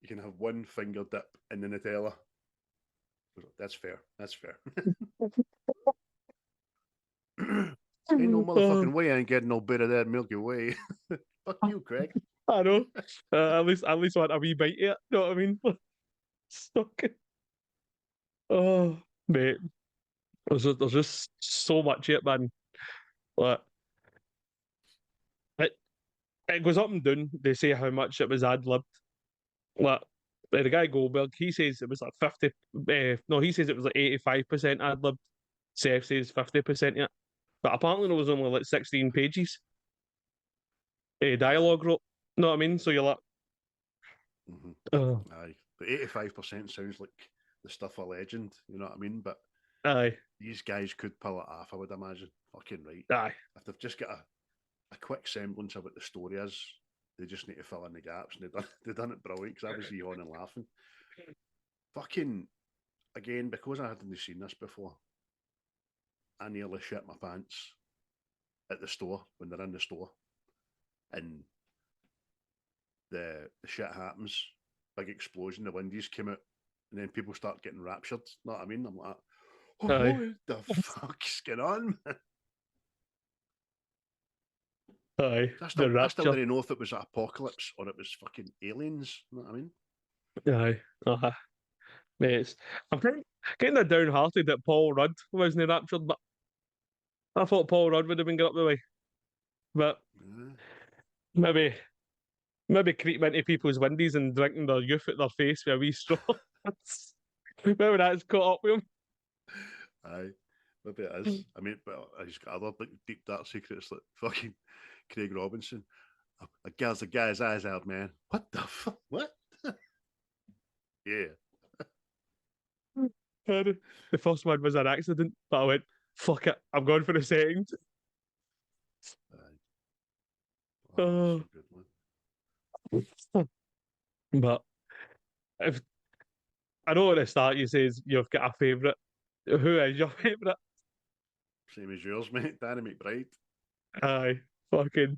you can have one finger dip in the Nutella. That's fair. Ain't no motherfucking way I ain't getting no bit of that Milky Way. Fuck you, Craig. I know. At least want a wee bite of it. You know what I mean? Stuck. Oh, mate. There's just so much of it, man. Like, it goes up and down. They say how much it was ad-libbed. Like, the guy Goldberg, he says it was like 50. No, he says it was like 85% ad-libbed. Seth says 50%, yeah. But apparently there was only like 16 pages. Dialogue wrote. Know what I mean? So you're like, aye. But 85% sounds like the stuff of legend, you know what I mean? But aye, these guys could pull it off, I would imagine. Fucking right. Aye. If they've just got a quick semblance of what the story is, they just need to fill in the gaps, and they've done it brilliant because I was yawning and laughing. Fucking, again, because I hadn't seen this before, I nearly shit my pants at the store when they're in the store. And the shit happens, big explosion, the windies came out, and then people start getting raptured. Know what I mean? I'm like, what the fuck's going on, man? Aye. I still didn't know if it was an apocalypse or it was fucking aliens. You know what I mean? Aye. Mate, I'm getting that downhearted that Paul Rudd wasn't raptured, but I thought Paul Rudd would have been get up the way. But maybe creeping into people's windies and drinking their youth at their face with a wee straw. Maybe that's caught up with him. Aye, maybe it is. I mean, but he's got other like deep dark secrets like fucking Craig Robinson. A guy's eyes out, man. What the fuck? What? Yeah. The first one was an accident, but I went, fuck it, I'm going for the second. Oh, good one. But if I know at the start you says you've got a favourite. Who is your favourite? Same as yours, mate. Danny McBride. Aye, fucking.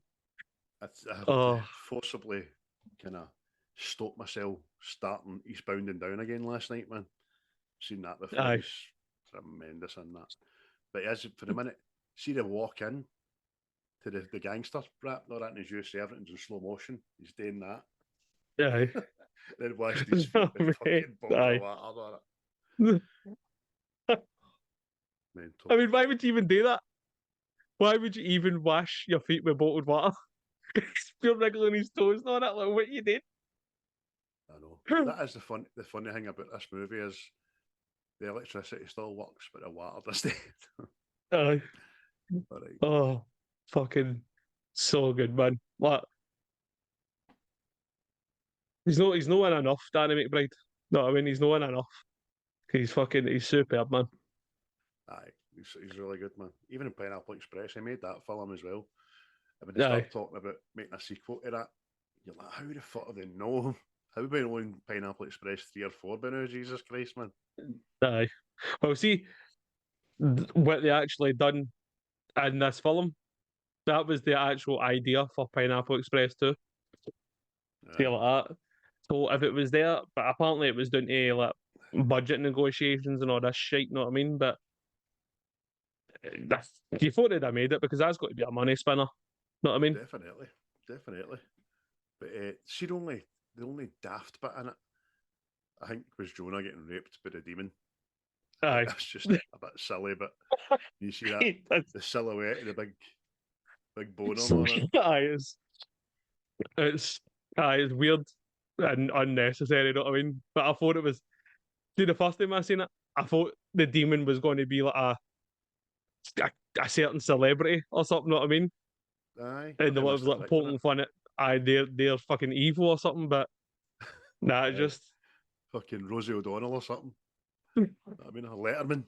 I have to forcibly kind of stop myself starting Eastbound and Down again last night, man. Seen that before. Aye. He's tremendous in that. But as for the minute, see the walk in to the gangster rap, not that in his USA, everything's in slow motion. He's doing that. Aye. Then washed his feet with fucking bottle of water on it. Mental. I mean, why would you even do that? Why would you even wash your feet with bottled water? You're wriggling his toes and all that. Like, what you did? I know. That is the funny thing about this movie is the electricity still works, but the water doesn't. Aye. Right. Oh, fucking so good, man. Like, he's not in enough, Danny McBride. No, I mean he's not in enough. He's superb, man. Aye, he's really good, man. Even in Pineapple Express, he made that film as well. And when they start talking about making a sequel to that, you're like, how the fuck do they know? How have we known Pineapple Express 3 or 4 by now? Jesus Christ, man. Aye. Well, see, what they actually done in this film, that was the actual idea for Pineapple Express 2. See, like that. So if it was there, but apparently it was down to like budget negotiations and all this shit, you know what I mean? But you thought they'd have made it because that's got to be a money spinner. Know what I mean? Definitely. But see, the only daft bit in it, I think, was Jonah getting raped by the demon. Aye. That's just a bit silly, but you see that the silhouette of the big boner on it. Aye, it's weird and unnecessary, you know what I mean? But I thought it was. See, the first time I seen it, I thought the demon was going to be like a certain celebrity or something, you know what I mean? Aye. And it was like poking fun at they're fucking evil or something, but nah, just fucking Rosie O'Donnell or something. I mean, a Letterman.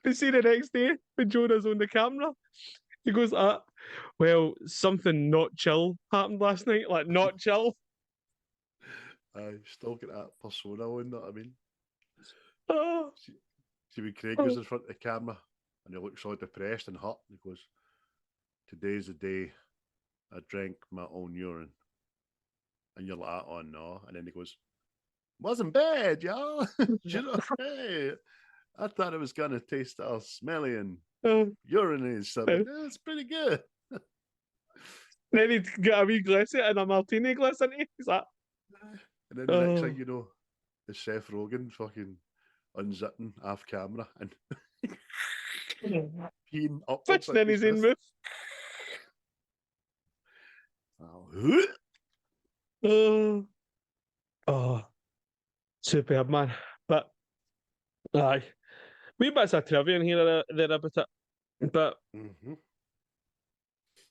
You see the next day when Jonah's on the camera, he goes, well, something not chill happened last night, like not chill. I still get that persona on, know what I mean? Oh. See when Craig goes in front of the camera and he looks all depressed and hurt, and he goes, today's the day I drank my own urine. And you're like, oh no. And then he goes, wasn't bad, y'all. You know, hey, I thought it was going to taste all smelly and urine something. It's pretty good. Then he'd get a wee glass and a martini glass in it. He's like, and then the next thing you know, is Seth Rogen fucking unzipping off camera and peeing upwards. Fitching in his own mouth. Oh, superb, man. But, aye. Wee bits of trivia in here there about it. But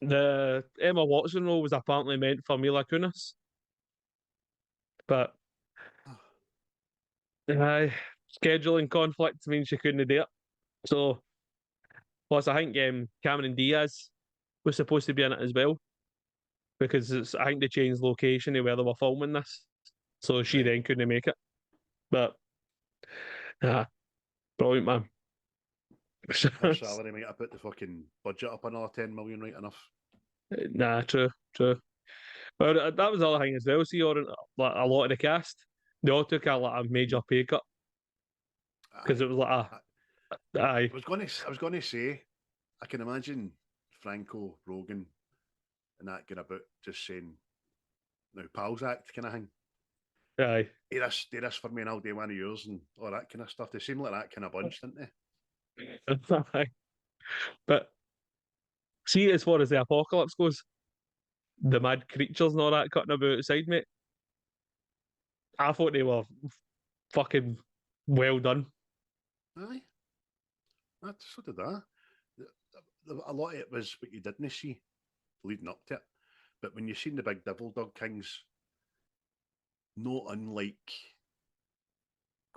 the Emma Watson role was apparently meant for Mila Kunis. But, aye, scheduling conflict means she couldn't do it. So, plus I think Cameron Diaz was supposed to be in it as well. Because I think they changed location to where they were filming this. So she then couldn't make it. But, brilliant, man. Her salary might have put the fucking budget up another 10 million right enough. Nah, true. Well, that was the other thing as well. See, like, a lot of the cast, they all took a major pay cut. Because it was like aye. I was going to say, I can imagine Franco, Rogan, and that going about just saying, now pals act kind of thing. Aye. Do this for me and I'll do one of yours and all that kind of stuff. They seem like that kind of bunch, didn't they? Aye. But see, as far as the apocalypse goes, the mad creatures and all that cutting about outside, mate, I thought they were fucking well done. Aye. So did I. A lot of it was what you didn't see leading up to it. But when you seen the big devil dog kings, not unlike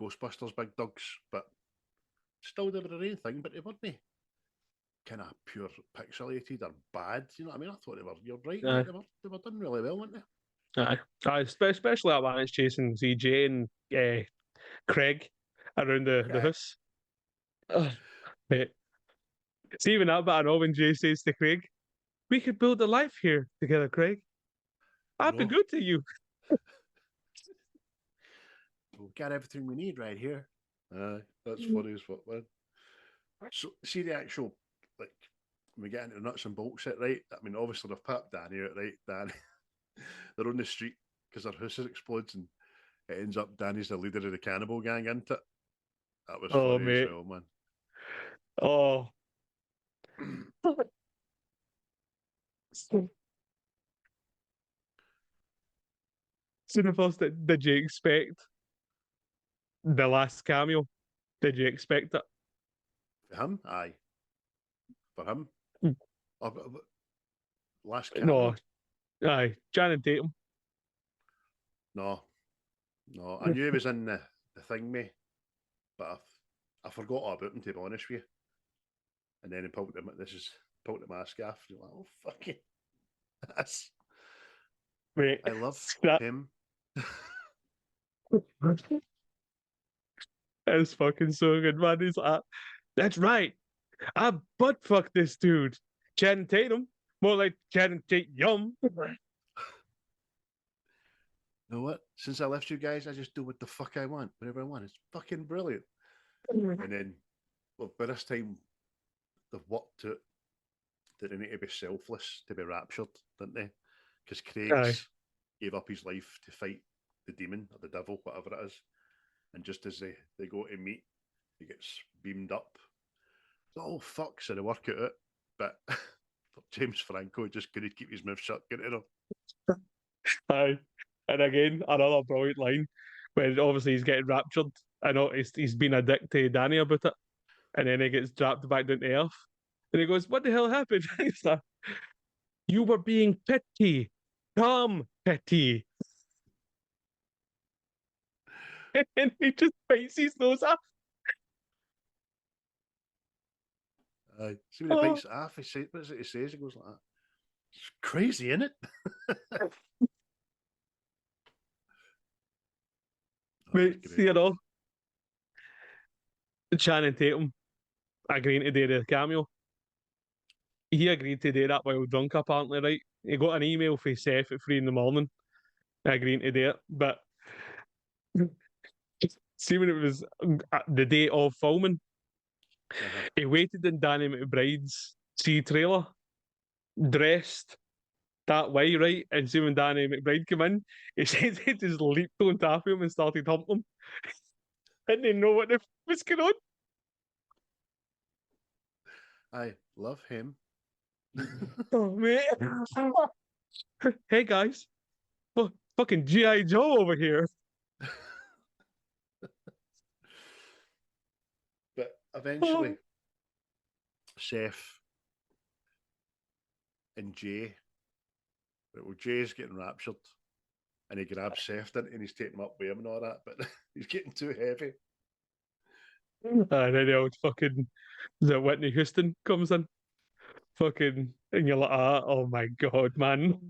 Ghostbusters big dogs, but still they were their own thing, but they weren't kind of pure pixelated or bad. You know what I mean? I thought you're right, Aye. they were done really well, weren't they? Aye, especially that one it's chasing CJ and Craig around the house. Mate. See, even that bit I know when Jay says to Craig, we could build a life here together, Craig. I'd be good to you. We've got everything we need right here. That's funny as fuck, man. So see the actual, like, when we get into the nuts and bolts it, right? I mean, obviously they've popped Danny out, right? Danny, they're on the street because their house explodes and it ends up Danny's the leader of the cannibal gang, isn't it? That was Oh, funny as mate. well, man. Oh. So the first, did you expect the last cameo? Did you expect it? For him, aye. For him, Mm. last No. cameo, Aye. Channing Tatum. no, no. I knew he was in the thing, mate, but I forgot all about him, to be honest with you. And then he pulled the mask off. You're like, oh fucking, that's. Mate. I love That him. is fucking so good, man. He's like, that's right. I butt fucked this dude. Channing Tatum. More like Channing Tatum. You know what? Since I left you guys, I just do what the fuck I want, whatever I want. It's fucking brilliant. And then, well, by this time, they've worked out that they need to be selfless to be raptured, didn't they? Because Craig's gave up his life to fight the demon or the devil, whatever it is. And just as they go to meet, he gets beamed up. Oh, fuck, so they work it out. But James Franco just couldn't keep his mouth shut, getting it. Aye. And again, another brilliant line when obviously he's getting raptured. I know he's been a dick to Danny about it. And then he gets dropped back down to earth. And he goes, what the hell happened? He's like, you were being petty. Come, petty. And he just bites his nose off. See when he bites it off, what is it he says? He goes like that. It's crazy, isn't it? Mate, you know, Channing Tatum agreeing to do the cameo. He agreed to do that while drunk, apparently, right? He got an email from Seth at 3 in the morning agreeing to do it. But see, when it was the day of filming, he waited in Danny McBride's trailer, dressed that way, right? And see, when Danny McBride came in, he said he just leaped on top of him and started humping him. And they know what the was going on. I love him. Oh, mate. Hey, guys. Fucking G.I. Joe over here. But eventually, Seth and Jay, well, Jay's getting raptured and he grabs Seth and he's taking him up with him and all that, but he's getting too heavy. And then the old fucking the Whitney Houston comes in. Fucking, and you're like, oh my god, man.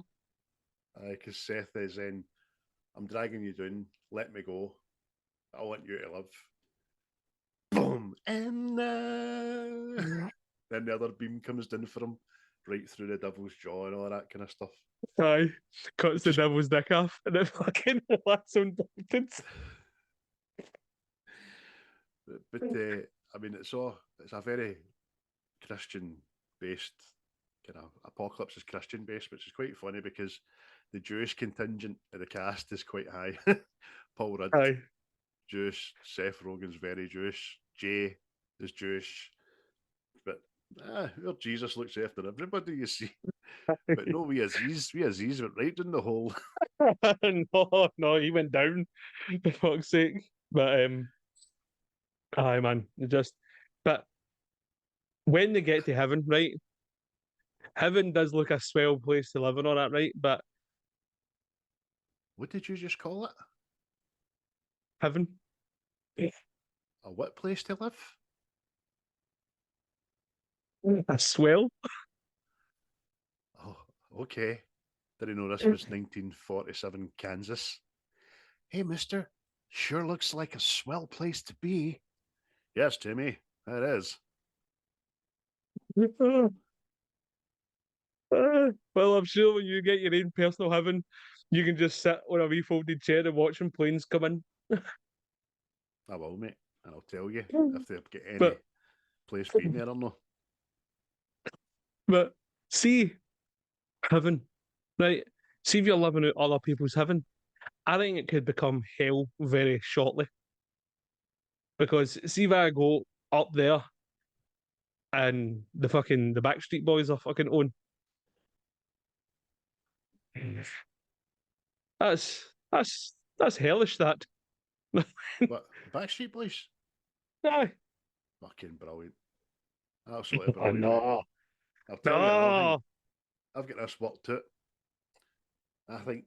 Because Seth is in, I'm dragging you down, let me go. I want you to live. Boom! And then the other beam comes down for him, right through the devil's jaw and all that kind of stuff. Aye. Cuts the devil's dick off and it fucking lands on Dalton. But I mean, it's a very Christian based kind of Apocalypse is Christian based, which is quite funny because the Jewish contingent of the cast is quite high. Paul Rudd, Aye. Jewish. Seth Rogen's very Jewish. Jay is Jewish. But well, Jesus looks after everybody, you see. But no, we Aziz went right in the hole. No, he went down, for fuck's sake. But aye, man, but when they get to heaven, right? Heaven does look a swell place to live and all that, right? But What did you just call it? heaven, A what place to live? a swell. Oh, okay. Didn't know this was 1947 Kansas. Hey, mister, sure looks like a swell place to be. Yes, Timmy, it is. Well, I'm sure when you get your own personal heaven, you can just sit on a wee folded chair and watch some planes come in. I will, mate. And I'll tell you if they get any But place being there or no. But see, heaven, right? See if you're living out other people's heaven. I think it could become hell very shortly. Because see if I go up there and the Backstreet Boys are fucking on. That's hellish, that. But Backstreet Boys, Aye. fucking brilliant. Absolutely Oh, brilliant. no. I'll tell you another thing. No. I've got this worked out. I think,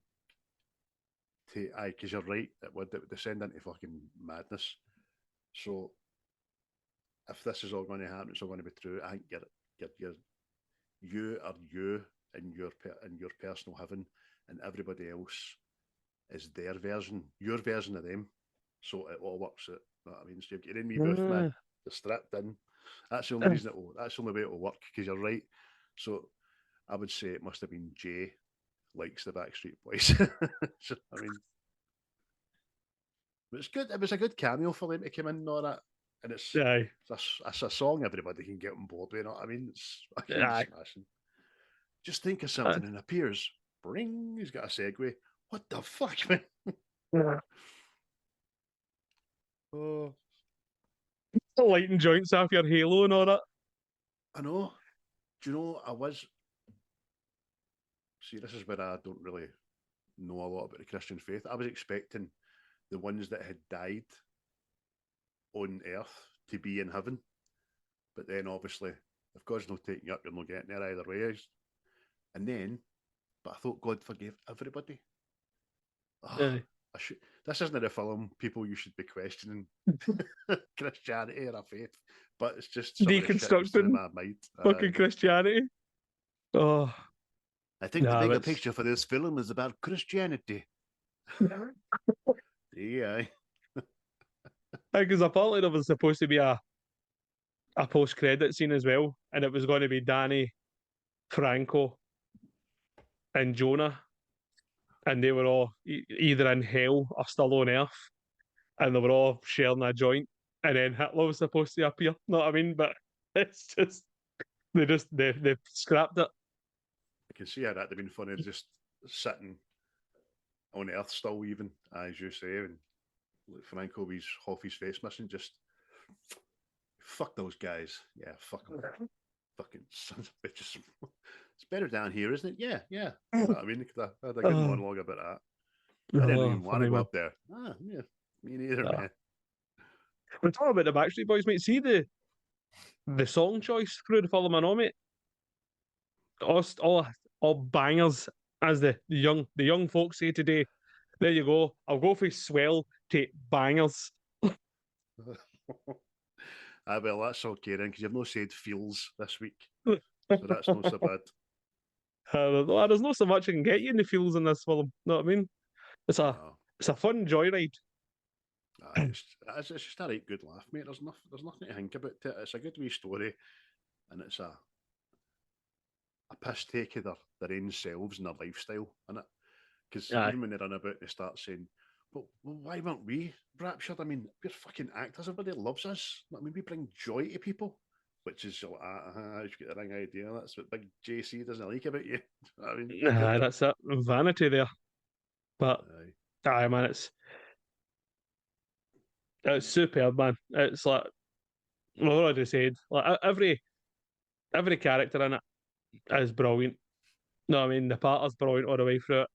because you're right, it would descend into fucking madness. So, if this is all going to happen, it's all going to be true. I think you are you in your personal heaven, and everybody else is their version, your version of them. So it all works out. You know what I mean? So you're getting me booth, man. You're strapped in. That's the only reason that's the only way it will work, because you're right. So I would say it must have been Jay likes the Backstreet Boys. So, I mean, but it's good. It was a good cameo for them to come in and all that. And it's a song everybody can get on board with. You know what I mean? It's fucking smashing. Just think of something and appears. Bring. He's got a segue. What the fuck, man? Oh, lighting joints off your halo and all that. I know. Do you know, see, this is where I don't really know a lot about the Christian faith. I was expecting the ones that had died on earth to be in heaven. But then obviously, if God's not taking you up, you're not getting there either way. But I thought God forgave everybody. Oh, this isn't a film, people, you should be questioning Christianity or a faith, but it's just deconstructing my mind. Fucking Christianity. Oh, I think the bigger picture for this film is about Christianity. Yeah. Because apparently there was supposed to be a post-credit scene as well, and it was going to be Danny, Franco, and Jonah, and they were all either in hell or still on Earth, and they were all sharing a joint, and then Hitler was supposed to appear. Know what I mean? But it's just they scrapped it. I can see how that'd have been funny, just sitting on Earth still, even as you say, and Franco, he's half his face missing. Just fuck those guys. Yeah, fuck them. Fucking sons of bitches. It's better down here, isn't it? Yeah. You know what I mean, I had a good monologue about that. I didn't even want to go up there. Yeah, me neither, man. We're talking about the Backstreet Boys, mate. See the song choice through the film, I know, mate. All bangers, as the young folks say today. There you go. I'll go for swell to bangers. Well, that's okay then, because you've not said feels this week, so that's not so bad. There's not so much I can get you in the feels in this film. Know what I mean? It's a fun joyride. It's just a right good laugh, mate. There's nothing to think about it. It's a good wee story, and it's a piss take of their own selves and their lifestyle, isn't it? Because even when they run about, they start saying, well, why weren't we raptured? I mean, we're fucking actors. Everybody loves us. I mean, we bring joy to people, which is like, you get the wrong idea. That's what Big JC doesn't like about you. I mean, that's it. Vanity there. But, man, it's superb, man. It's like, I've already said, like every character in it is brilliant. No, I mean, the part is brilliant all the way through it.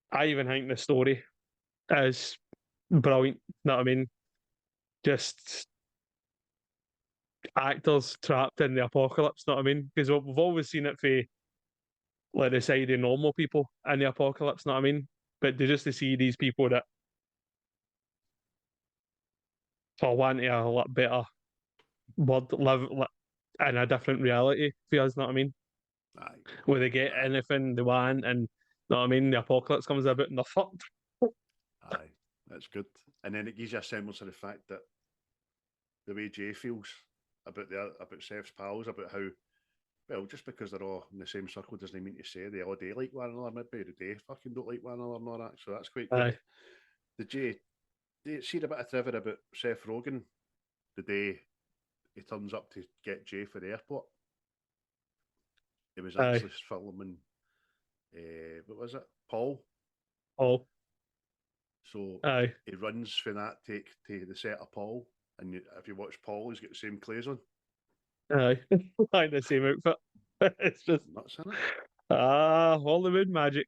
I even think the story is brilliant. Know what I mean? Just actors trapped in the apocalypse. Know what I mean? Because we've always seen it for like the side of normal people in the apocalypse. Know what I mean? But to see these people that for wanting a lot better world live in a different reality for us. Know what I mean? Where they get anything they want, and know what I mean, the apocalypse comes about and they're fucked. Aye, that's good. And then it gives you a semblance of the fact that the way Jay feels about Seth's pals, about how, well, just because they're all in the same circle doesn't mean to say they all do like one another. Maybe they fucking don't like one another and all that. So that's quite good. The Jay, see a bit of trivia about Seth Rogen the day he turns up to get Jay for the airport. He was Aye. actually filming, what was it? Paul. Oh, So aye. he runs for that take to the set of Paul. And if you watch Paul, he's got the same clothes on. Aye. Like the same outfit. It's just, Nuts, isn't it? Hollywood magic.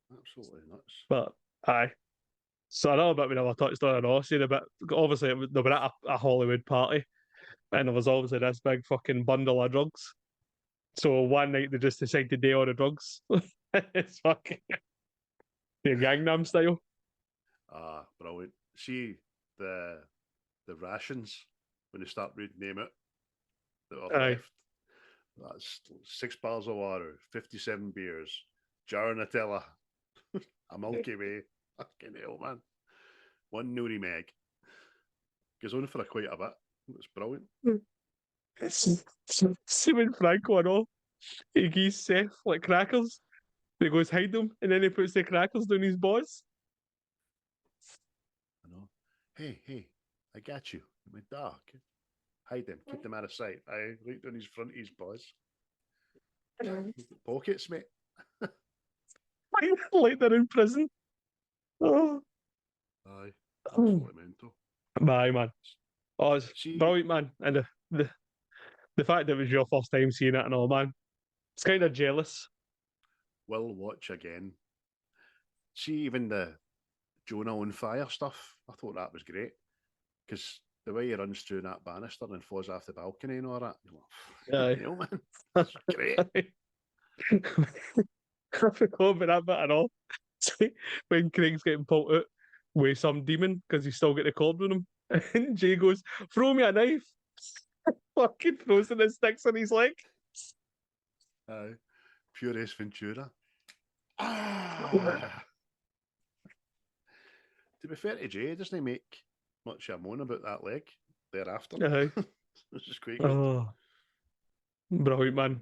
Absolutely nuts. But, aye. So another bit we never touched on at all, see the bit, obviously they were at a Hollywood party, and there was obviously this big fucking bundle of drugs. So one night they just decided to do all the drugs. It's fucking the Gangnam style. Brilliant. See the rations when they start reading them out that are Aye. left. That's 6 bars of water, 57 beers, jar of Nutella, a Milky Way. Fucking hell, man. One Nuri Meg. Goes on for quite a bit. It's brilliant. See when Franco and all, he gives Seth like crackers. He goes hide them, and then he puts the crackers down his balls. I know. Hey, I got you. In my dark. Hide them. Keep them out of sight. I right down his front, his boys. Pockets, mate. Like they're in prison. Oh, Aye. Absolutely mental. aye, man. Oh, it's See, brilliant, man. And the fact that it was your first time seeing it and all, man, it's kind of jealous. will watch again. See, even the Jonah on fire stuff, I thought that was great. Because the way he runs through that banister and falls off the balcony and all that, you're like, Aye. hell, man, that's great. I forgot about that bit at all. See, when Craig's getting pulled out with some demon because he's still got the cord on him, and Jay goes, "Throw me a knife." Fucking throws in the sticks on his leg. Aye. Pure Ace Ventura. To be fair to Jay, doesn't he make much of a moan about that leg thereafter? Aye. This is quite good. Oh, brilliant, man.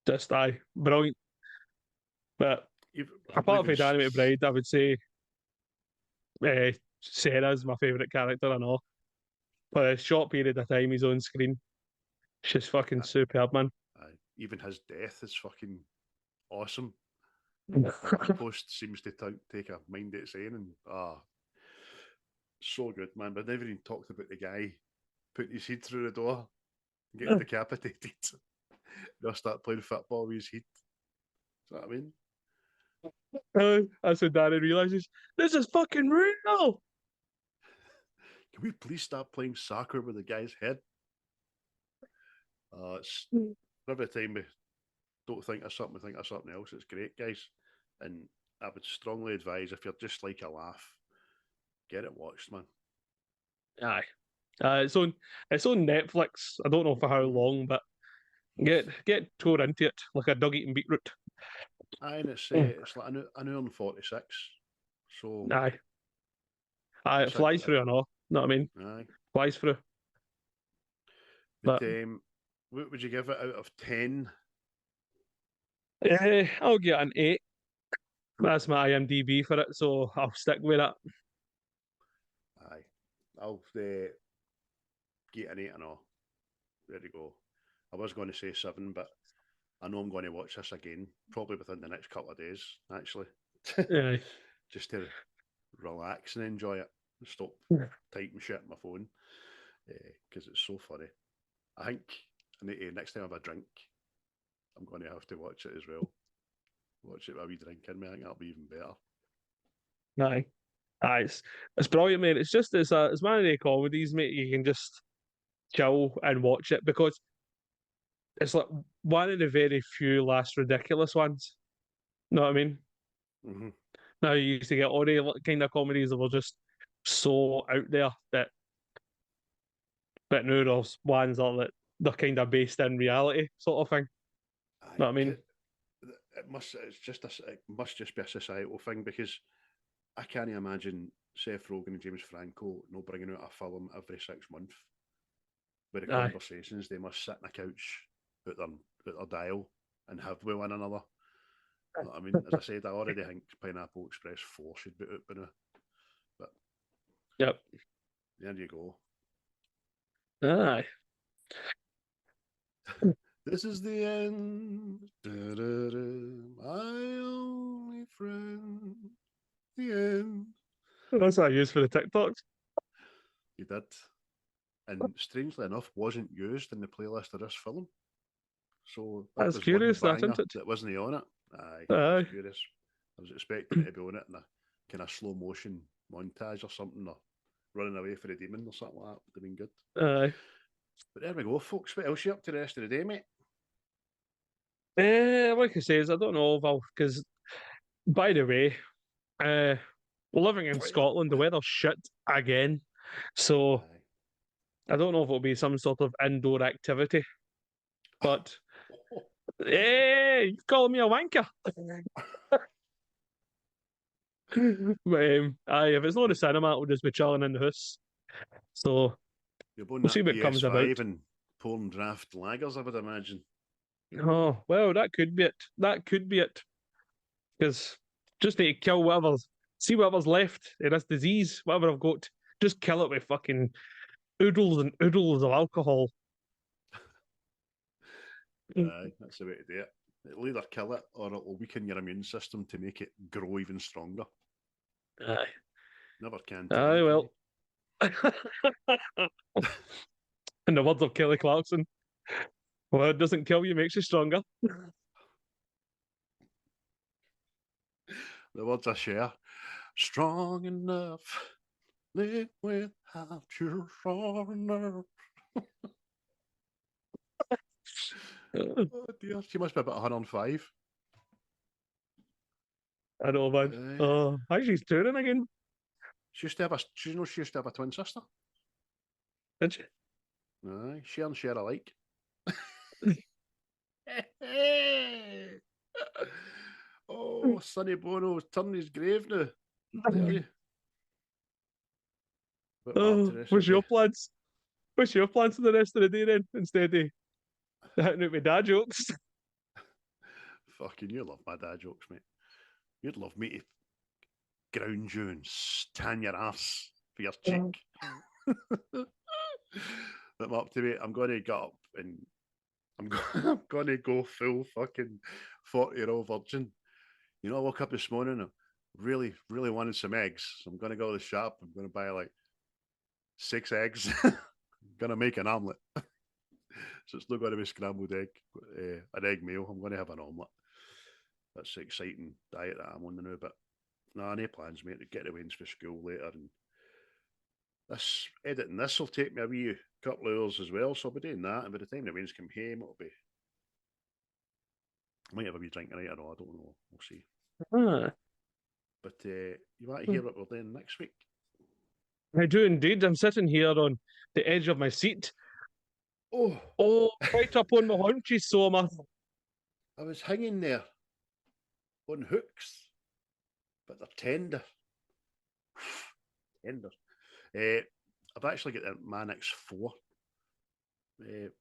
Just brilliant. But I apart believe from it's- Danny McBride, I would say Cera's my favourite character and all. For a short period of time he's on screen, she's fucking superb, man. Aye. Even his death is fucking awesome. The post seems to take a mind at saying, and so good, man. But never even talked about the guy putting his head through the door and getting decapitated. They'll start playing football with his head. Is that what I mean? That's when Danny realises this is fucking real. Can we please stop playing soccer with the guy's head? It's every time we don't think of something, we think of something else. It's great, guys. And I would strongly advise, if you're just like a laugh, get it watched, man. Aye. It's on Netflix. I don't know for how long, but get tore into it like a dog eating beetroot. Aye, and it's like an hour and 46. So Aye. It it's flies through and all. Know what I mean? Aye. Flies through. But But what would you give it out of 10? I'll get an 8. That's my IMDb for it, so I'll stick with it. Aye. I'll get an 8 and all. There you go. I was going to say 7, but I know I'm going to watch this again, probably within the next couple of days, actually. Aye. Just to relax and enjoy it. Stop typing shit on my phone because it's so funny. I think I need to, next time I have a drink, I'm going to have to watch it as well. Watch it with a wee drink in me. I think that'll be even better. Aye. It's brilliant, mate. It's just it's one of the comedies, mate. You can just chill and watch it because it's like one of the very few last ridiculous ones. Know what I mean? Mm-hmm. Now you used to get all the kind of comedies that were just so out there that, but now there's ones that they're kind of based in reality, sort of thing. Know what I mean? It must just be a societal thing because I can't imagine Seth Rogen and James Franco not bringing out a film every 6 months. With the Aye. conversations they must sit on a couch at their dial and have with one another. You know what I mean, as I said, I already think Pineapple Express 4 should be out by now. But Yep. there you go. Aye. This is the end. My only friend. The end. That's what I use for the TikToks. You did. And strangely enough, wasn't used in the playlist of this film. So that That's was curious, one that, banger isn't it? that wasn't on it. Aye, I Aye. was curious. I was expecting it to be on it in a kind of slow motion montage or something, or running away for the demon or something like that. Would have been good. Aye. But there we go, folks. What else you up to the rest of the day, mate? Like I says, I don't know if I'll, because, by the way, living in Scotland, the weather's shit again. So Aye. I don't know if it'll be some sort of indoor activity. But, hey, you calling me a wanker? Aye, if it's not a cinema, it'll just be chilling in the house. So You're on we'll see that what comes about. PS5 and pouring draft lagers, I would imagine. Oh, well, that could be it. That could be it. Because just need to kill see whatever's left of this disease, whatever I've got, just kill it with fucking oodles and oodles of alcohol. Aye, that's the way to do it. It'll either kill it or it'll weaken your immune system to make it grow even stronger. Aye. Never can tell. Aye, can well. In the words of Kelly Clarkson, well, it doesn't kill you, makes you stronger. you? The words I share. Strong enough. Live without your strong enough. Oh dear, she must be about 105. I know, man. Aye. Oh, how she's touring again? She used to have she used to have a twin sister. Did she? Aye, share and share alike. Oh, Sonny Bono's turning his grave now. Tell you. But Oh, what's your plans? What's your plans for the rest of the day then? Instead of hitting out with dad jokes. Fucking, you love my dad jokes, mate. You'd love me to ground you and stand your ass for your cheek. But I'm up to it. I'm going to get up and I'm going to go full fucking 40-year-old virgin. You know, I woke up this morning and really, really wanted some eggs. So I'm going to go to the shop. I'm going to buy like 6 eggs. I'm going to make an omelette. So it's not going to be scrambled egg, an egg meal. I'm going to have an omelette. That's the exciting diet that I'm on now. But no, no plans, mate, to get the Waynes for school later. And this editing this will take me a wee couple of hours as well. So I'll be doing that. And by the time the Waynes come home, it'll be. I might have a wee drink tonight or no, I don't know. We'll see. Ah. But you want to hear what we're doing next week? I do indeed. I'm sitting here on the edge of my seat. Oh, right up on my haunches, so I was hanging there on hooks, but they're tender. Tender. I've actually got the Manix 4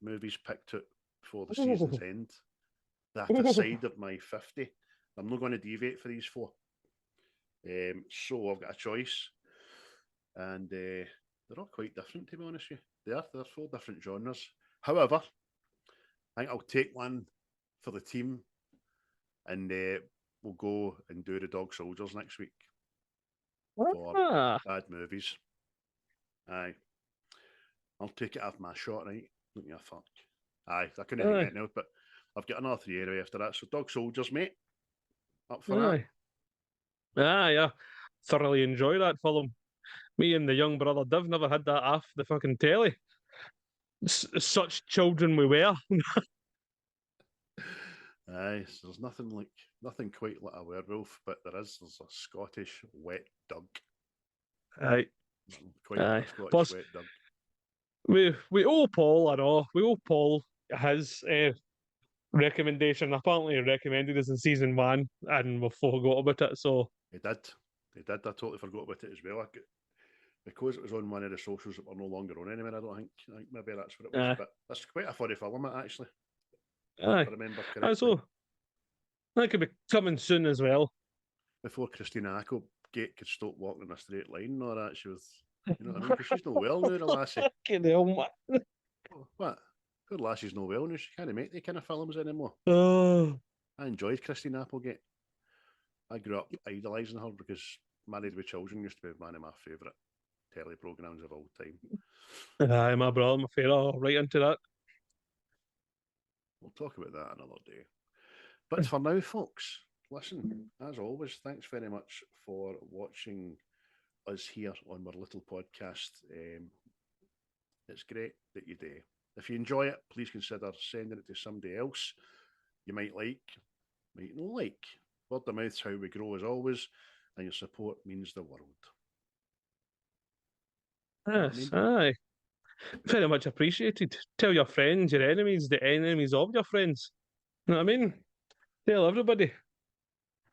movies picked out before the season's end. That aside of my 50, I'm not going to deviate for these 4. So I've got a choice, and they're all quite different, to be honest with you. They're 4 different genres. However, I think I'll take one for the team, and we'll go and do the Dog Soldiers next week for bad movies. Aye, I'll take it off my shot, right? Look me a fuck. Aye, I couldn't think now, but I've got another 3 anyway after that. So Dog Soldiers, mate, up for that. Yeah. Thoroughly enjoy that film. Me and the young brother Div never had that off the fucking telly. Such children we were. Aye, so there's nothing quite like a werewolf, but there's a Scottish wet dog. Aye. Quite a Scottish Plus, wet dog. We owe Paul, I know. We owe Paul his recommendation. Apparently, he recommended us in season 1, and we forgot about it. So He did. I totally forgot about it as well. Because it was on one of the socials that were no longer on anywhere. I think maybe that's what it was. But that's quite a funny film, actually. Aye. If I remember correctly. So that could be coming soon as well. Before Christina Ackle Applegate could stop walking in a straight line and all that. She was, you know what I mean? Because she's no well now, the lassie. Fucking hell, man. What? Good lassie's no well now. She can't make the kind of films anymore. Oh. I enjoyed Christine Applegate. I grew up idolising her because Married with Children used to be one of my favourite telly programmes of all time. Aye, my brother, my favourite. Right into that. We'll talk about that another day. But for now, folks, listen, as always, thanks very much for watching us here on our little podcast. It's great that you do. If you enjoy it, please consider sending it to somebody else you might like, might not like. Word of mouth's how we grow as always, and your support means the world. Yes, aye. Very much appreciated. Tell your friends, your enemies, the enemies of your friends. You know what I mean? Tell everybody.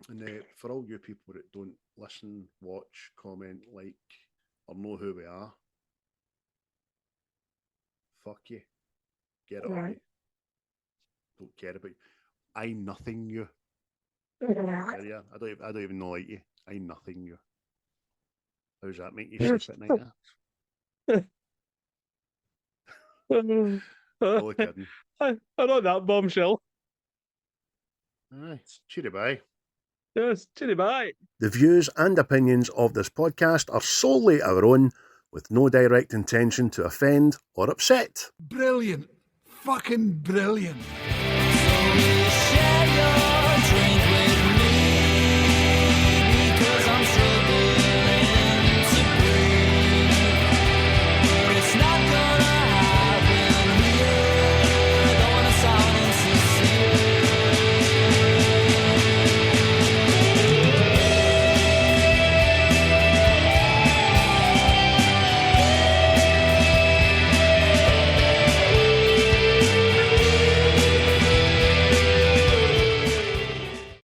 And for all you people that don't listen, watch, comment, like, or know who we are, fuck you. Get it on me. Don't care about you. I nothing you. Yeah, I don't even know like you. I nothing you. How's that make you sleep at night? All kidding. I'm on that bombshell. Aye, cheery bye. Yes, cheery bye. The views and opinions of this podcast are solely our own, with no direct intention to offend or upset. Brilliant. Fucking brilliant.